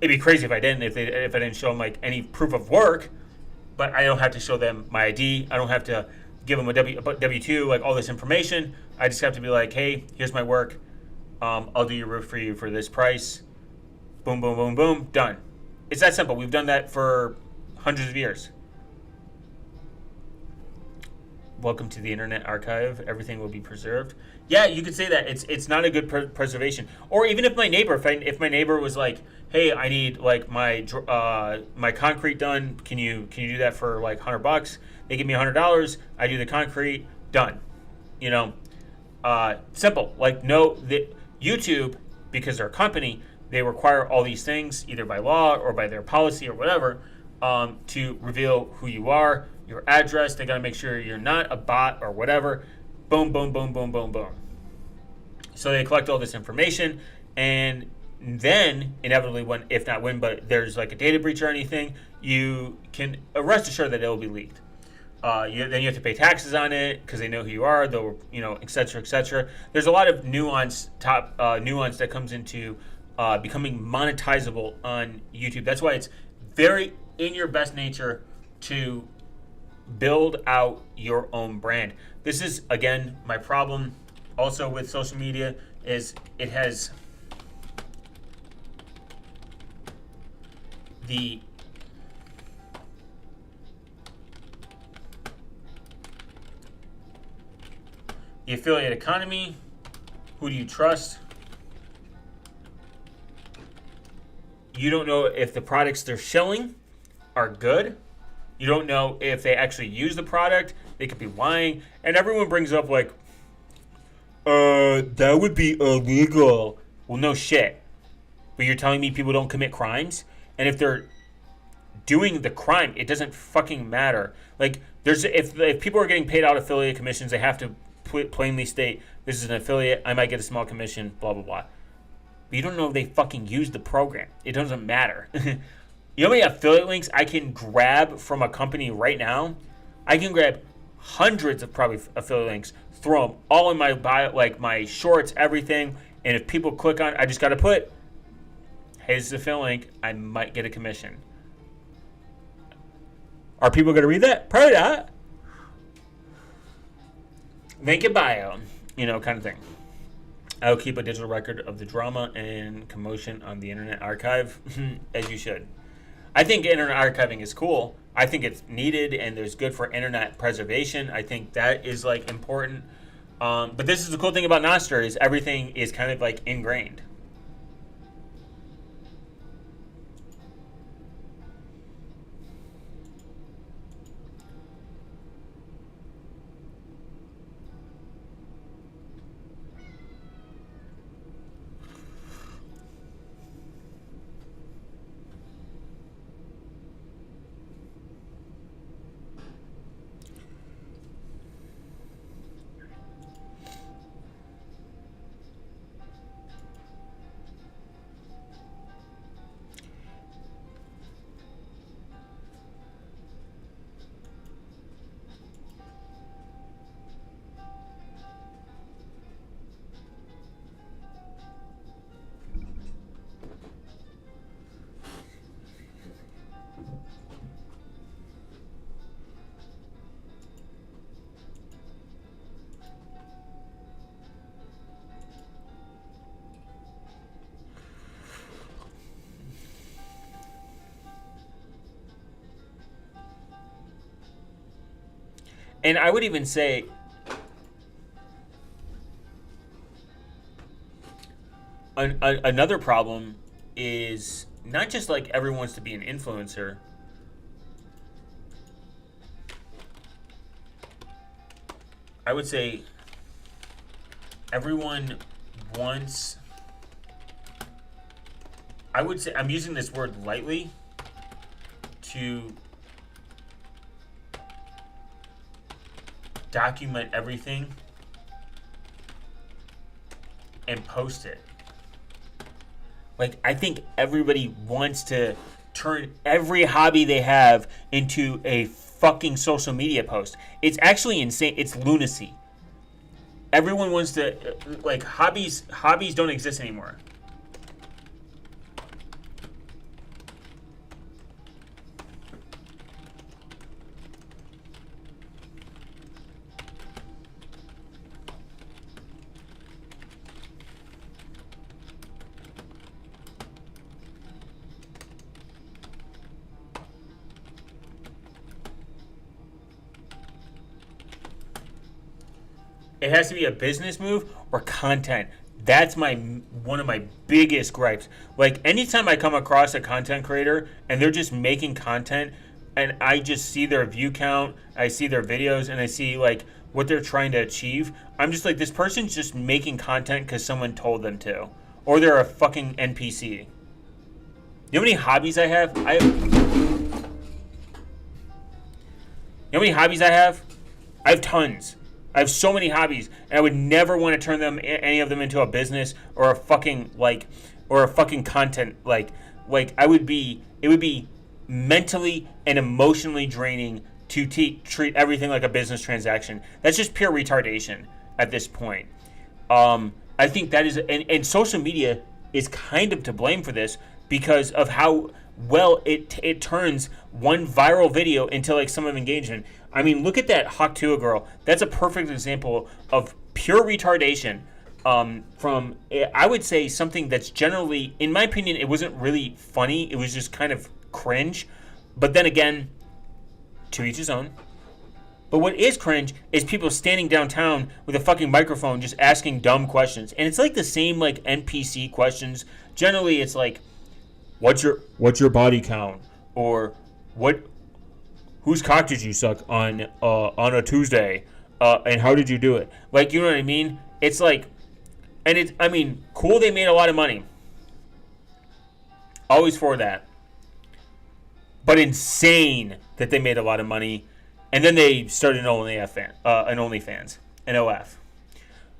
It'd be crazy if I didn't. If I didn't show them like any proof of work, but I don't have to show them my ID. I don't have to give them a W-2, like all this information. I just have to be like, hey, here's my work. I'll do your roof for you for this price. Boom, boom, boom, boom, done. It's that simple. We've done that for hundreds of years. Welcome to the Internet Archive. Everything will be preserved. Yeah, you could say that. It's not a good preservation. Or even if my neighbor, if my neighbor was like, hey, I need like my concrete done. Can you do that for like $100? They give me $100. I do the concrete. Done. Simple. Like YouTube, because they're a company, they require all these things, either by law or by their policy or whatever, to reveal who you are, your address. They got to make sure you're not a bot or whatever. Boom, boom, boom, boom, boom, boom. So they collect all this information, and then inevitably, but there's like a data breach or anything, you can rest assured that it will be leaked. Then you have to pay taxes on it because they know who you are, though, et cetera, et cetera. There's a lot of nuance that comes into becoming monetizable on YouTube. That's why it's very in your best nature to build out your own brand. This is, again, my problem also with social media is it has the affiliate economy. Who do you trust? You don't know if the products they're selling are good. You don't know if they actually use the product. They could be lying. And everyone brings up like, that would be illegal. Well, no shit. But you're telling me people don't commit crimes? And if they're doing the crime, it doesn't fucking matter. Like, if people are getting paid out affiliate commissions, they have to plainly state, this is an affiliate, I might get a small commission, blah, blah, blah. But you don't know if they fucking use the program. It doesn't matter. You know how many affiliate links I can grab from a company right now? I can grab hundreds of probably affiliate links, throw them all in my bio, like my shorts, everything. And if people click on, I just got to put, hey, this is a affiliate link. I might get a commission. Are people going to read that? Probably not. Link in bio, kind of thing. I'll keep a digital record of the drama and commotion on the Internet Archive, as you should. I think internet archiving is cool. I think it's needed and there's good for internet preservation. I think that is like important. But this is the cool thing about NOSTR is everything is kind of like ingrained. And I would even say another problem is not just like everyone wants to be an influencer. I would say everyone wants, I would say, I'm using this word lightly, to document everything and post it. Like, I think everybody wants to turn every hobby they have into a fucking social media post. It's actually insane. It's lunacy. Everyone wants to, like, hobbies don't exist anymore. It has to be a business move or content. That's one of my biggest gripes. Like, anytime I come across a content creator and they're just making content and I just see their view count, I see their videos, and I see like what they're trying to achieve, I'm just like, this person's just making content because someone told them to. or they're a fucking NPC. You know how many hobbies I have? You know how many hobbies I have? I have tons. I have so many hobbies, and I would never want to turn any of them into a business or a fucking content it would be mentally and emotionally draining to treat everything like a business transaction. That's just pure retardation at this point. I think that is, and social media is kind of to blame for this because of how well it turns one viral video into like some of engagement. I mean, look at that Hawk Tuah girl. That's a perfect example of pure retardation. From, I would say, something that's generally, in my opinion, it wasn't really funny. It was just kind of cringe. But then again, to each his own. But what is cringe is people standing downtown with a fucking microphone just asking dumb questions. And it's like the same like NPC questions. Generally, it's like, what's your body count? Or whose cock did you suck on a Tuesday? And how did you do it? Like, you know what I mean? It's like, and it's, I mean, cool, they made a lot of money. Always for that. But insane that they made a lot of money. And then they started an OnlyFans, an OF.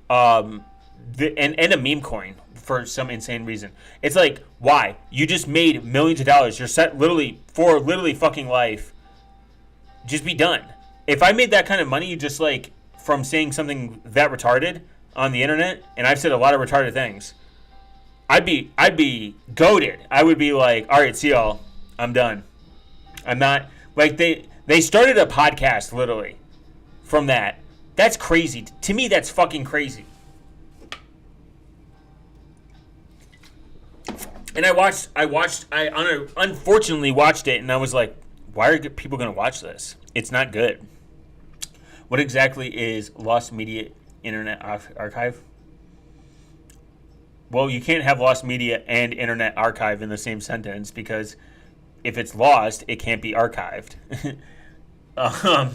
And a meme coin for some insane reason. It's like, why? You just made millions of dollars. You're set for fucking life. Just be done. If I made that kind of money, just like from saying something that retarded on the internet, and I've said a lot of retarded things, I'd be goated. I would be like, all right, see y'all. I'm done. I'm not like they started a podcast literally from that. That's crazy. To me, that's fucking crazy. And I unfortunately watched it, and I was like, why are people going to watch this? It's not good. What exactly is Lost Media Internet Archive? Well, you can't have lost media and Internet Archive in the same sentence because if it's lost, it can't be archived. I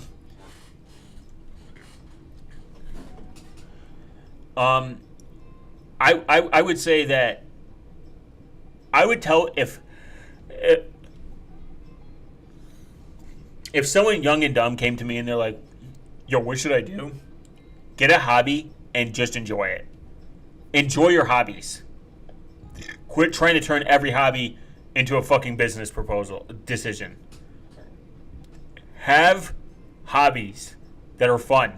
would say that I would tell if someone young and dumb came to me and they're like, yo, what should I do? Get a hobby and just enjoy it. Enjoy your hobbies. Quit trying to turn every hobby into a fucking business decision. Have hobbies that are fun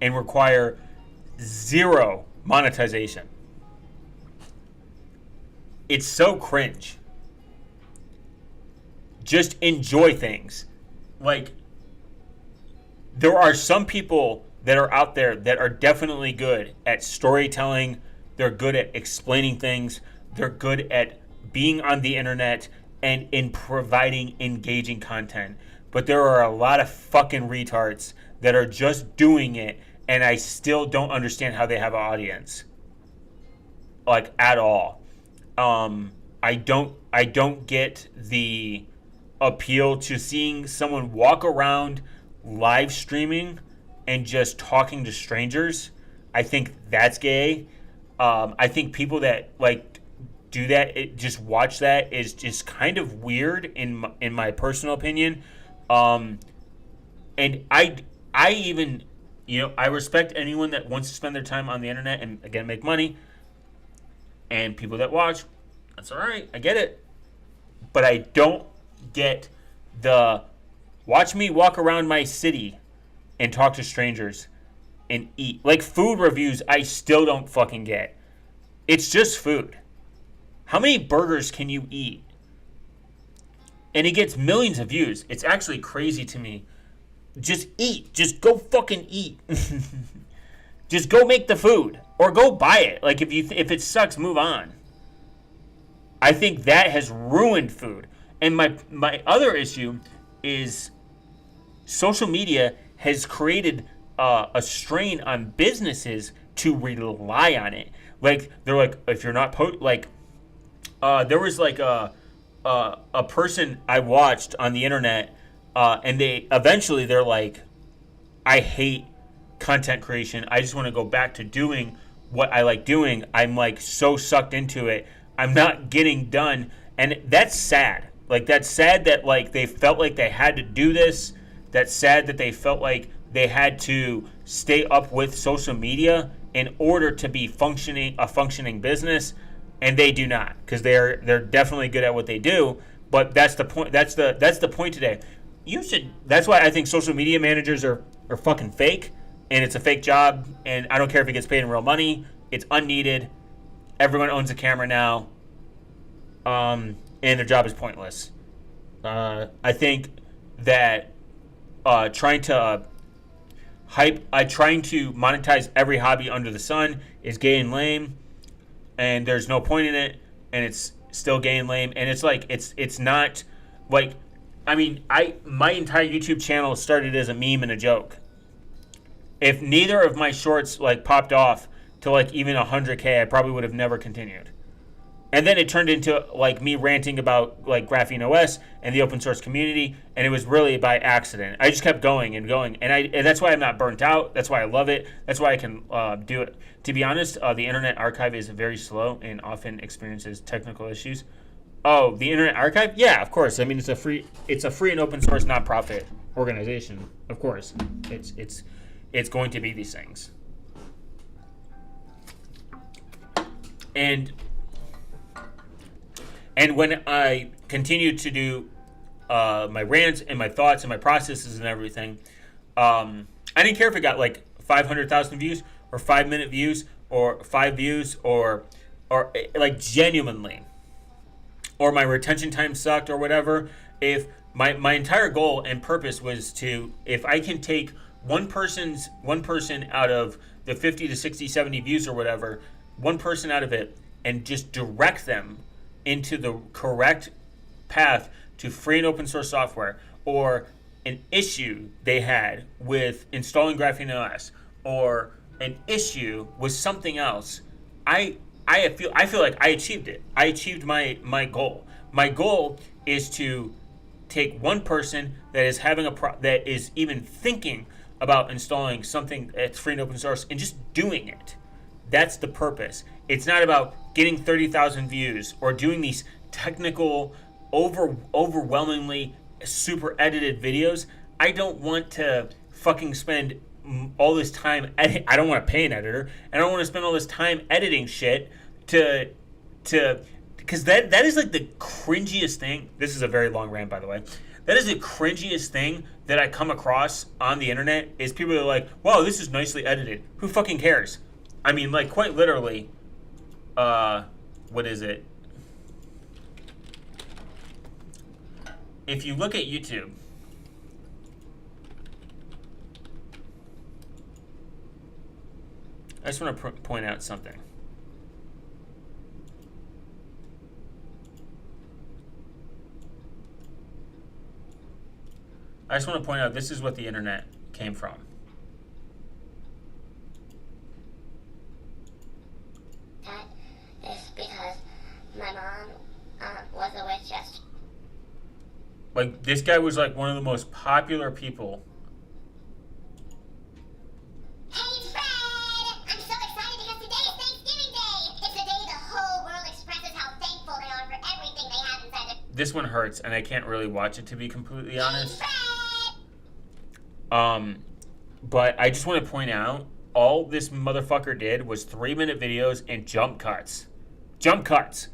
and require zero monetization. It's so cringe. Just enjoy things. Like, there are some people that are out there that are definitely good at storytelling. They're good at explaining things. They're good at being on the internet and in providing engaging content. But there are a lot of fucking retards that are just doing it, and I still don't understand how they have an audience. Like, at all. I don't get the appeal to seeing someone walk around live streaming and just talking to strangers. I think that's gay. I think people that like do that, just watch that, is just kind of weird in my personal opinion. And I even, I respect anyone that wants to spend their time on the internet and again make money. And people that watch, that's all right. I get it. But I don't get the watch me walk around my city and talk to strangers and eat. Like, food reviews, I still don't fucking get. It's just food. How many burgers can you eat? And it gets millions of views. It's actually crazy to me. Just eat. Just go fucking eat. Just go make the food. Or go buy it. Like, if it sucks, move on. I think that has ruined food. And my other issue is social media has created a strain on businesses to rely on it. Like, they're like, if you're not there was like a person I watched on the internet, and they're like, I hate content creation. I just want to go back to doing what I like doing, I'm like so sucked into it, I'm not getting done, and that's sad. Like, that's sad that like they felt like they had to do this. That's sad that they felt like they had to stay up with social media in order to be a functioning business, and they do not, because they're definitely good at what they do. But that's the point. That's the point today. You should. That's why I think social media managers are fucking fake, and it's a fake job. And I don't care if it gets paid in real money. It's unneeded. Everyone owns a camera now, and their job is pointless. I think that trying to monetize every hobby under the sun is gay and lame, and there's no point in it, and it's still gay and lame, and it's like it's not like, I mean, my entire YouTube channel started as a meme and a joke. If neither of my shorts like popped off to like even 100K, I probably would have never continued. And then it turned into like me ranting about like Graphene OS and the open source community, and it was really by accident. I just kept going and going, and that's why I'm not burnt out. That's why I love it. That's why I can do it. To be honest, the Internet Archive is very slow and often experiences technical issues. Oh, the Internet Archive? Yeah, of course. I mean, it's a free and open source nonprofit organization. Of course, it's going to be these things. And when I continue to do my rants and my thoughts and my processes and everything, I didn't care if it got like 500,000 views or 5-minute views or 5 views or like genuinely, or my retention time sucked or whatever. If my entire goal and purpose was to, if I can take one person out of the 50 to 60, 70 views or whatever, one person out of it, and just direct them into the correct path to free and open source software, or an issue they had with installing Graphene OS, or an issue with something else, I feel like I achieved it. I achieved my goal. My goal is to take one person that is having that is even thinking about installing something that's free and open source and just doing it. That's the purpose. It's not about getting 30,000 views or doing these technical, overwhelmingly super edited videos. I don't want to fucking spend all this time I don't want to pay an editor, and I don't want to spend all this time editing shit to because that is like the cringiest thing. This is a very long rant, by the way. That is the cringiest thing that I come across on the internet, is people are like, wow, this is nicely edited. Who fucking cares? I mean, like, quite literally, what is it? If you look at YouTube, I just want to point out something. I just want to point out, this is what the internet came from. That is because my mom was a witch yesterday. Like, this guy was like one of the most popular people. Hey Fred! I'm so excited because today is Thanksgiving Day! It's the day the whole world expresses how thankful they are for everything they have inside their... This one hurts, and I can't really watch it, to be completely honest. Hey Fred! But I just want to point out, all this motherfucker did was 3-minute videos and jump cuts. Jump cuts.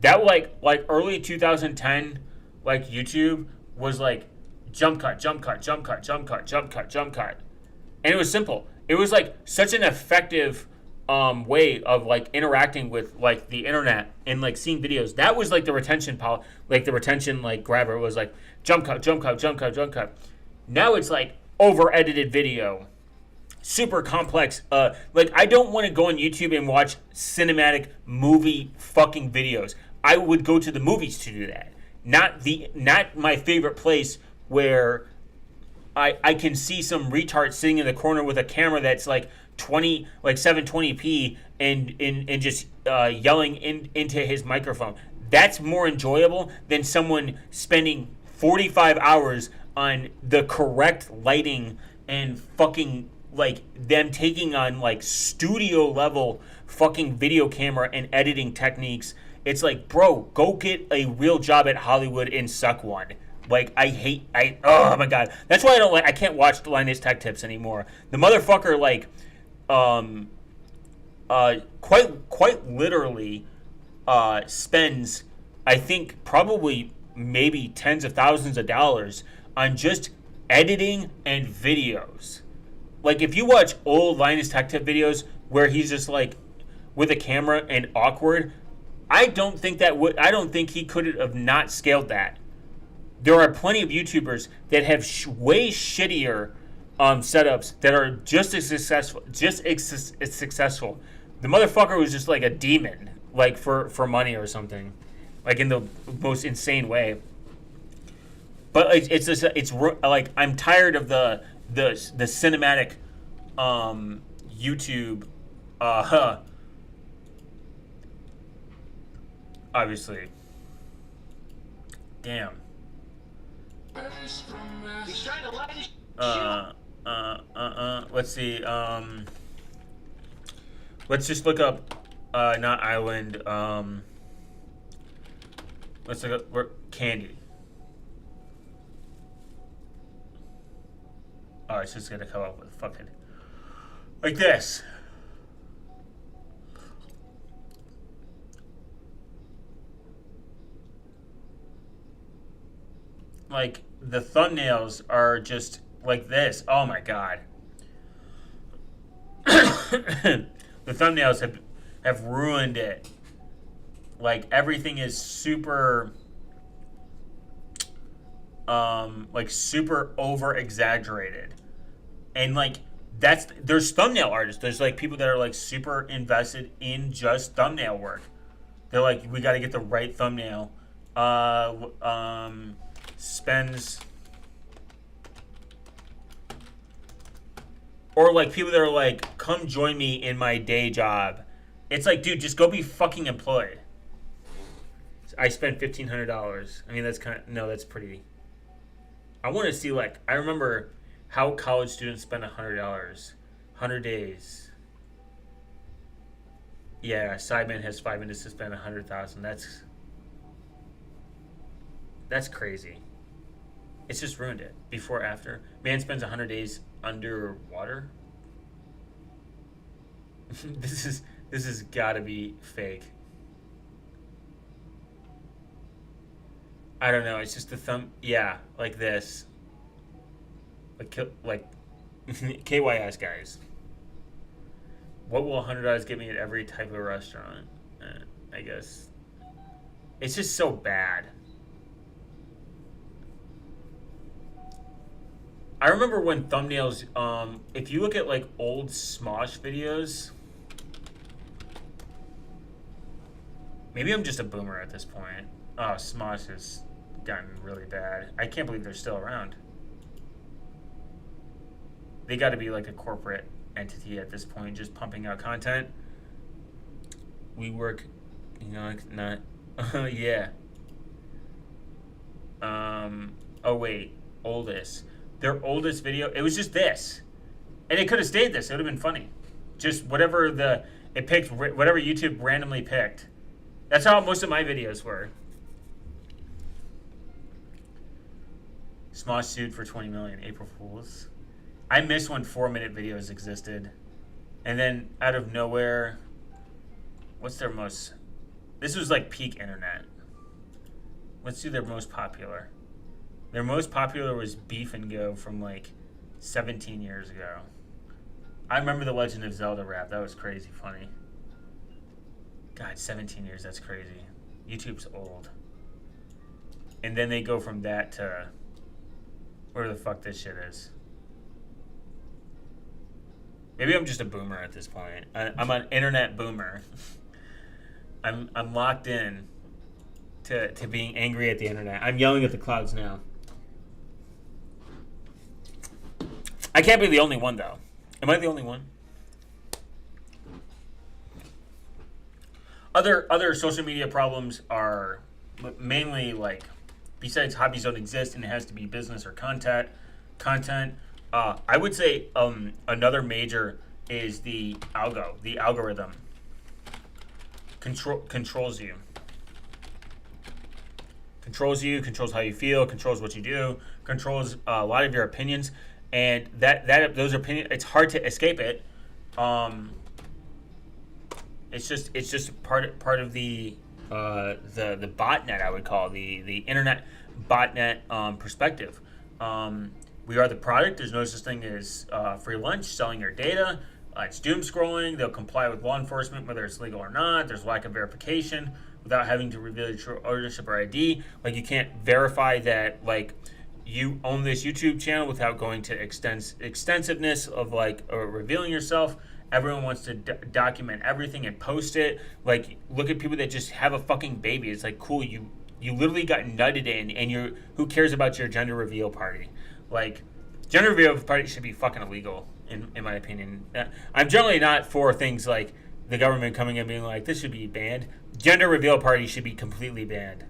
That like early 2010, like, YouTube was like jump cut, jump cut, jump cut, jump cut, jump cut, jump cut. And it was simple. It was like such an effective way of like interacting with like the internet and like seeing videos. That was like the retention like grabber. It was like jump cut, jump cut, jump cut, jump cut. Now it's like over edited video, super complex. Like, I don't want to go on YouTube and watch cinematic movie fucking videos. I would go to the movies to do that. Not my favorite place where I can see some retard sitting in the corner with a camera that's like 720p and just yelling into his microphone. That's more enjoyable than someone spending 45 hours on the correct lighting and fucking like them taking on like studio level fucking video camera and editing techniques. It's like, bro, go get a real job at Hollywood and suck one. Like, oh my god. That's why I can't watch Linus Tech Tips anymore. The motherfucker, like, quite literally, spends, I think, probably maybe tens of thousands of dollars on just editing and videos. Like, if you watch old Linus Tech Tip videos where he's just, like, with a camera and awkward, I don't think he could have not scaled that. There are plenty of YouTubers that have way shittier setups that are just as successful. The motherfucker was just like a demon, like for money or something, like in the most insane way. But it's like I'm tired of the cinematic YouTube. Obviously. Damn. He's trying to light his Let's see. Let's just look up, not Island. Let's look up Candy. Oh, it's just gonna come up with fucking like this. Like, the thumbnails are just like this. Oh my god. The thumbnails have ruined it. Like, everything is super super over exaggerated. And like there's thumbnail artists. There's like people that are like super invested in just thumbnail work. They're like, we got to get the right thumbnail. Spends, or like people that are like, come join me in my day job. It's like, dude, just go be fucking employed. I spent $1,500. I mean, that's that's pretty. I want to see, like, I remember how college students spend $100, 100 days. Yeah, Sideman has 5 minutes to spend 100,000. That's crazy. It's just ruined it. Before, after. Man spends 100 days underwater. This has got to be fake. I don't know. It's just the thumb. Yeah, like this. Like KYS guys. What will $100 get me at every type of restaurant? I guess. It's just so bad. I remember when thumbnails, if you look at like old Smosh videos, maybe I'm just a boomer at this point. Oh, Smosh has gotten really bad. I can't believe they're still around. They got to be like a corporate entity at this point, just pumping out content. We work, like not, yeah. Oh wait, oldest. Their oldest video, it was just this. And it could have stayed this. It would have been funny. Just whatever it picked, whatever YouTube randomly picked. That's how most of my videos were. Smosh sued for $20 million. April Fools. I miss when 4-minute videos existed. And then out of nowhere, what's their most... This was like peak internet. Let's do their most popular. Their most popular was Beef and Go from like 17 years ago. I remember the Legend of Zelda rap. That was crazy funny. God, 17 years, that's crazy. YouTube's old. And then they go from that to where the fuck this shit is. Maybe I'm just a boomer at this point. I'm an internet boomer. I'm locked in to being angry at the internet. I'm yelling at the clouds now. I can't be the only one, though. Am I the only one? Other social media problems are mainly like, besides hobbies don't exist and it has to be business or content. I would say another major is the algorithm controls you. Controls you, controls how you feel, controls what you do, controls a lot of your opinions, and those opinions, it's hard to escape it. It's just part of the botnet, I would call the internet botnet perspective. We are the product. There's no such thing as free lunch, selling your data. It's doom scrolling. They'll comply with law enforcement whether it's legal or not. There's lack of verification without having to reveal your true ownership or ID. Like, you can't verify that, like, you own this YouTube channel without going to extensiveness of, like, revealing yourself. Everyone wants to document everything and post it. Like, look at people that just have a fucking baby. It's like, cool, you literally got nutted in, and who cares about your gender reveal party? Like, gender reveal party should be fucking illegal, in my opinion. I'm generally not for things like the government coming in and being like, this should be banned. Gender reveal party should be completely banned.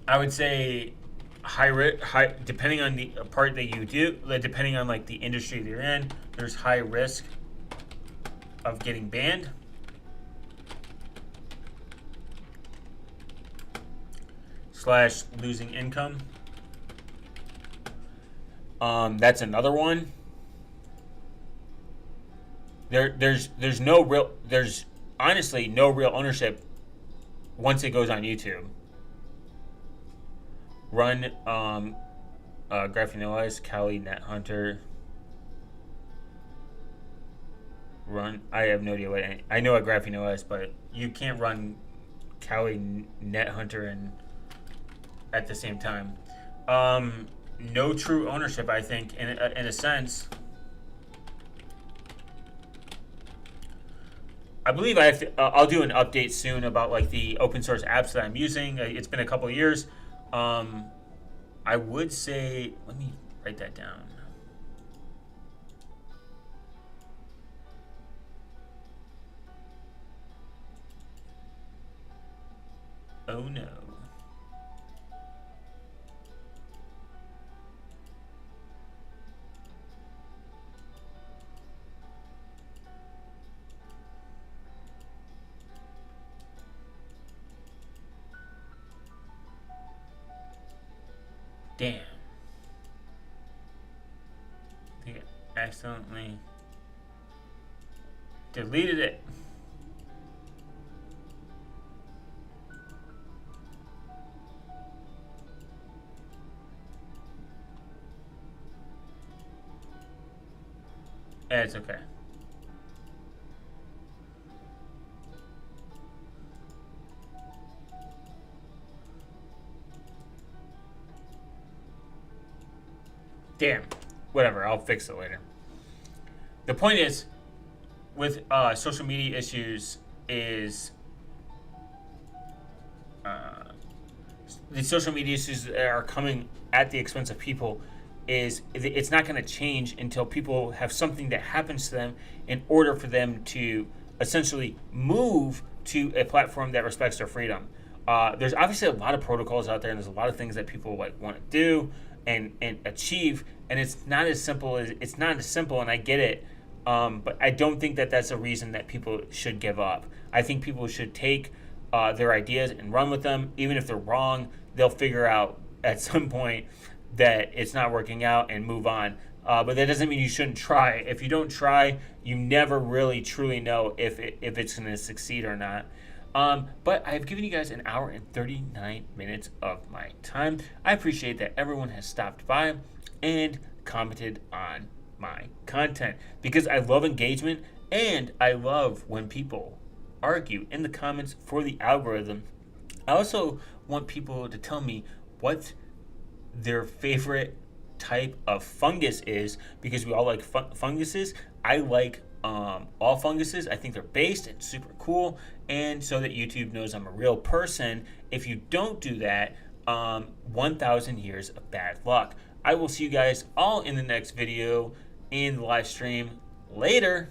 I would say high depending on the part that you do, depending on like the industry that you're in, there's high risk of getting banned. / losing income. That's another one. There's honestly no real ownership once it goes on YouTube. Run Graphene Kali Net Hunter. Run. I have no idea what I know at Graphene OS, but you can't run Kali Net Hunter and at the same time. No true ownership, I think, in a sense. I believe I have to, I'll do an update soon about like the open source apps that I'm using. It's been a couple of years. I would say, let me write that down. Oh no. Damn. I think I accidentally deleted it. Yeah, it's okay. Damn. Whatever, I'll fix it later. The point is, with social media issues, is the social media issues that are coming at the expense of people, is it's not going to change until people have something that happens to them in order for them to essentially move to a platform that respects their freedom. There's obviously a lot of protocols out there, and there's a lot of things that people like want to do and achieve, and it's not as simple, and I get it, but I don't think that that's a reason that people should give up. I think people should take their ideas and run with them. Even if they're wrong, they'll figure out at some point that it's not working out and move on. But that doesn't mean you shouldn't try. If you don't try, you never really truly know if it's going to succeed or not. But I've given you guys an hour and 39 minutes of my time. I appreciate that everyone has stopped by and commented on my content, because I love engagement, and I love when people argue in the comments for the algorithm. I also want people to tell me what their favorite type of fungus is, because we all like funguses. I like all funguses. I think they're based and super cool, and so that YouTube knows I'm a real person. If you don't do that, 1,000 years of bad luck. I will see you guys all in the next video in the live stream. Later.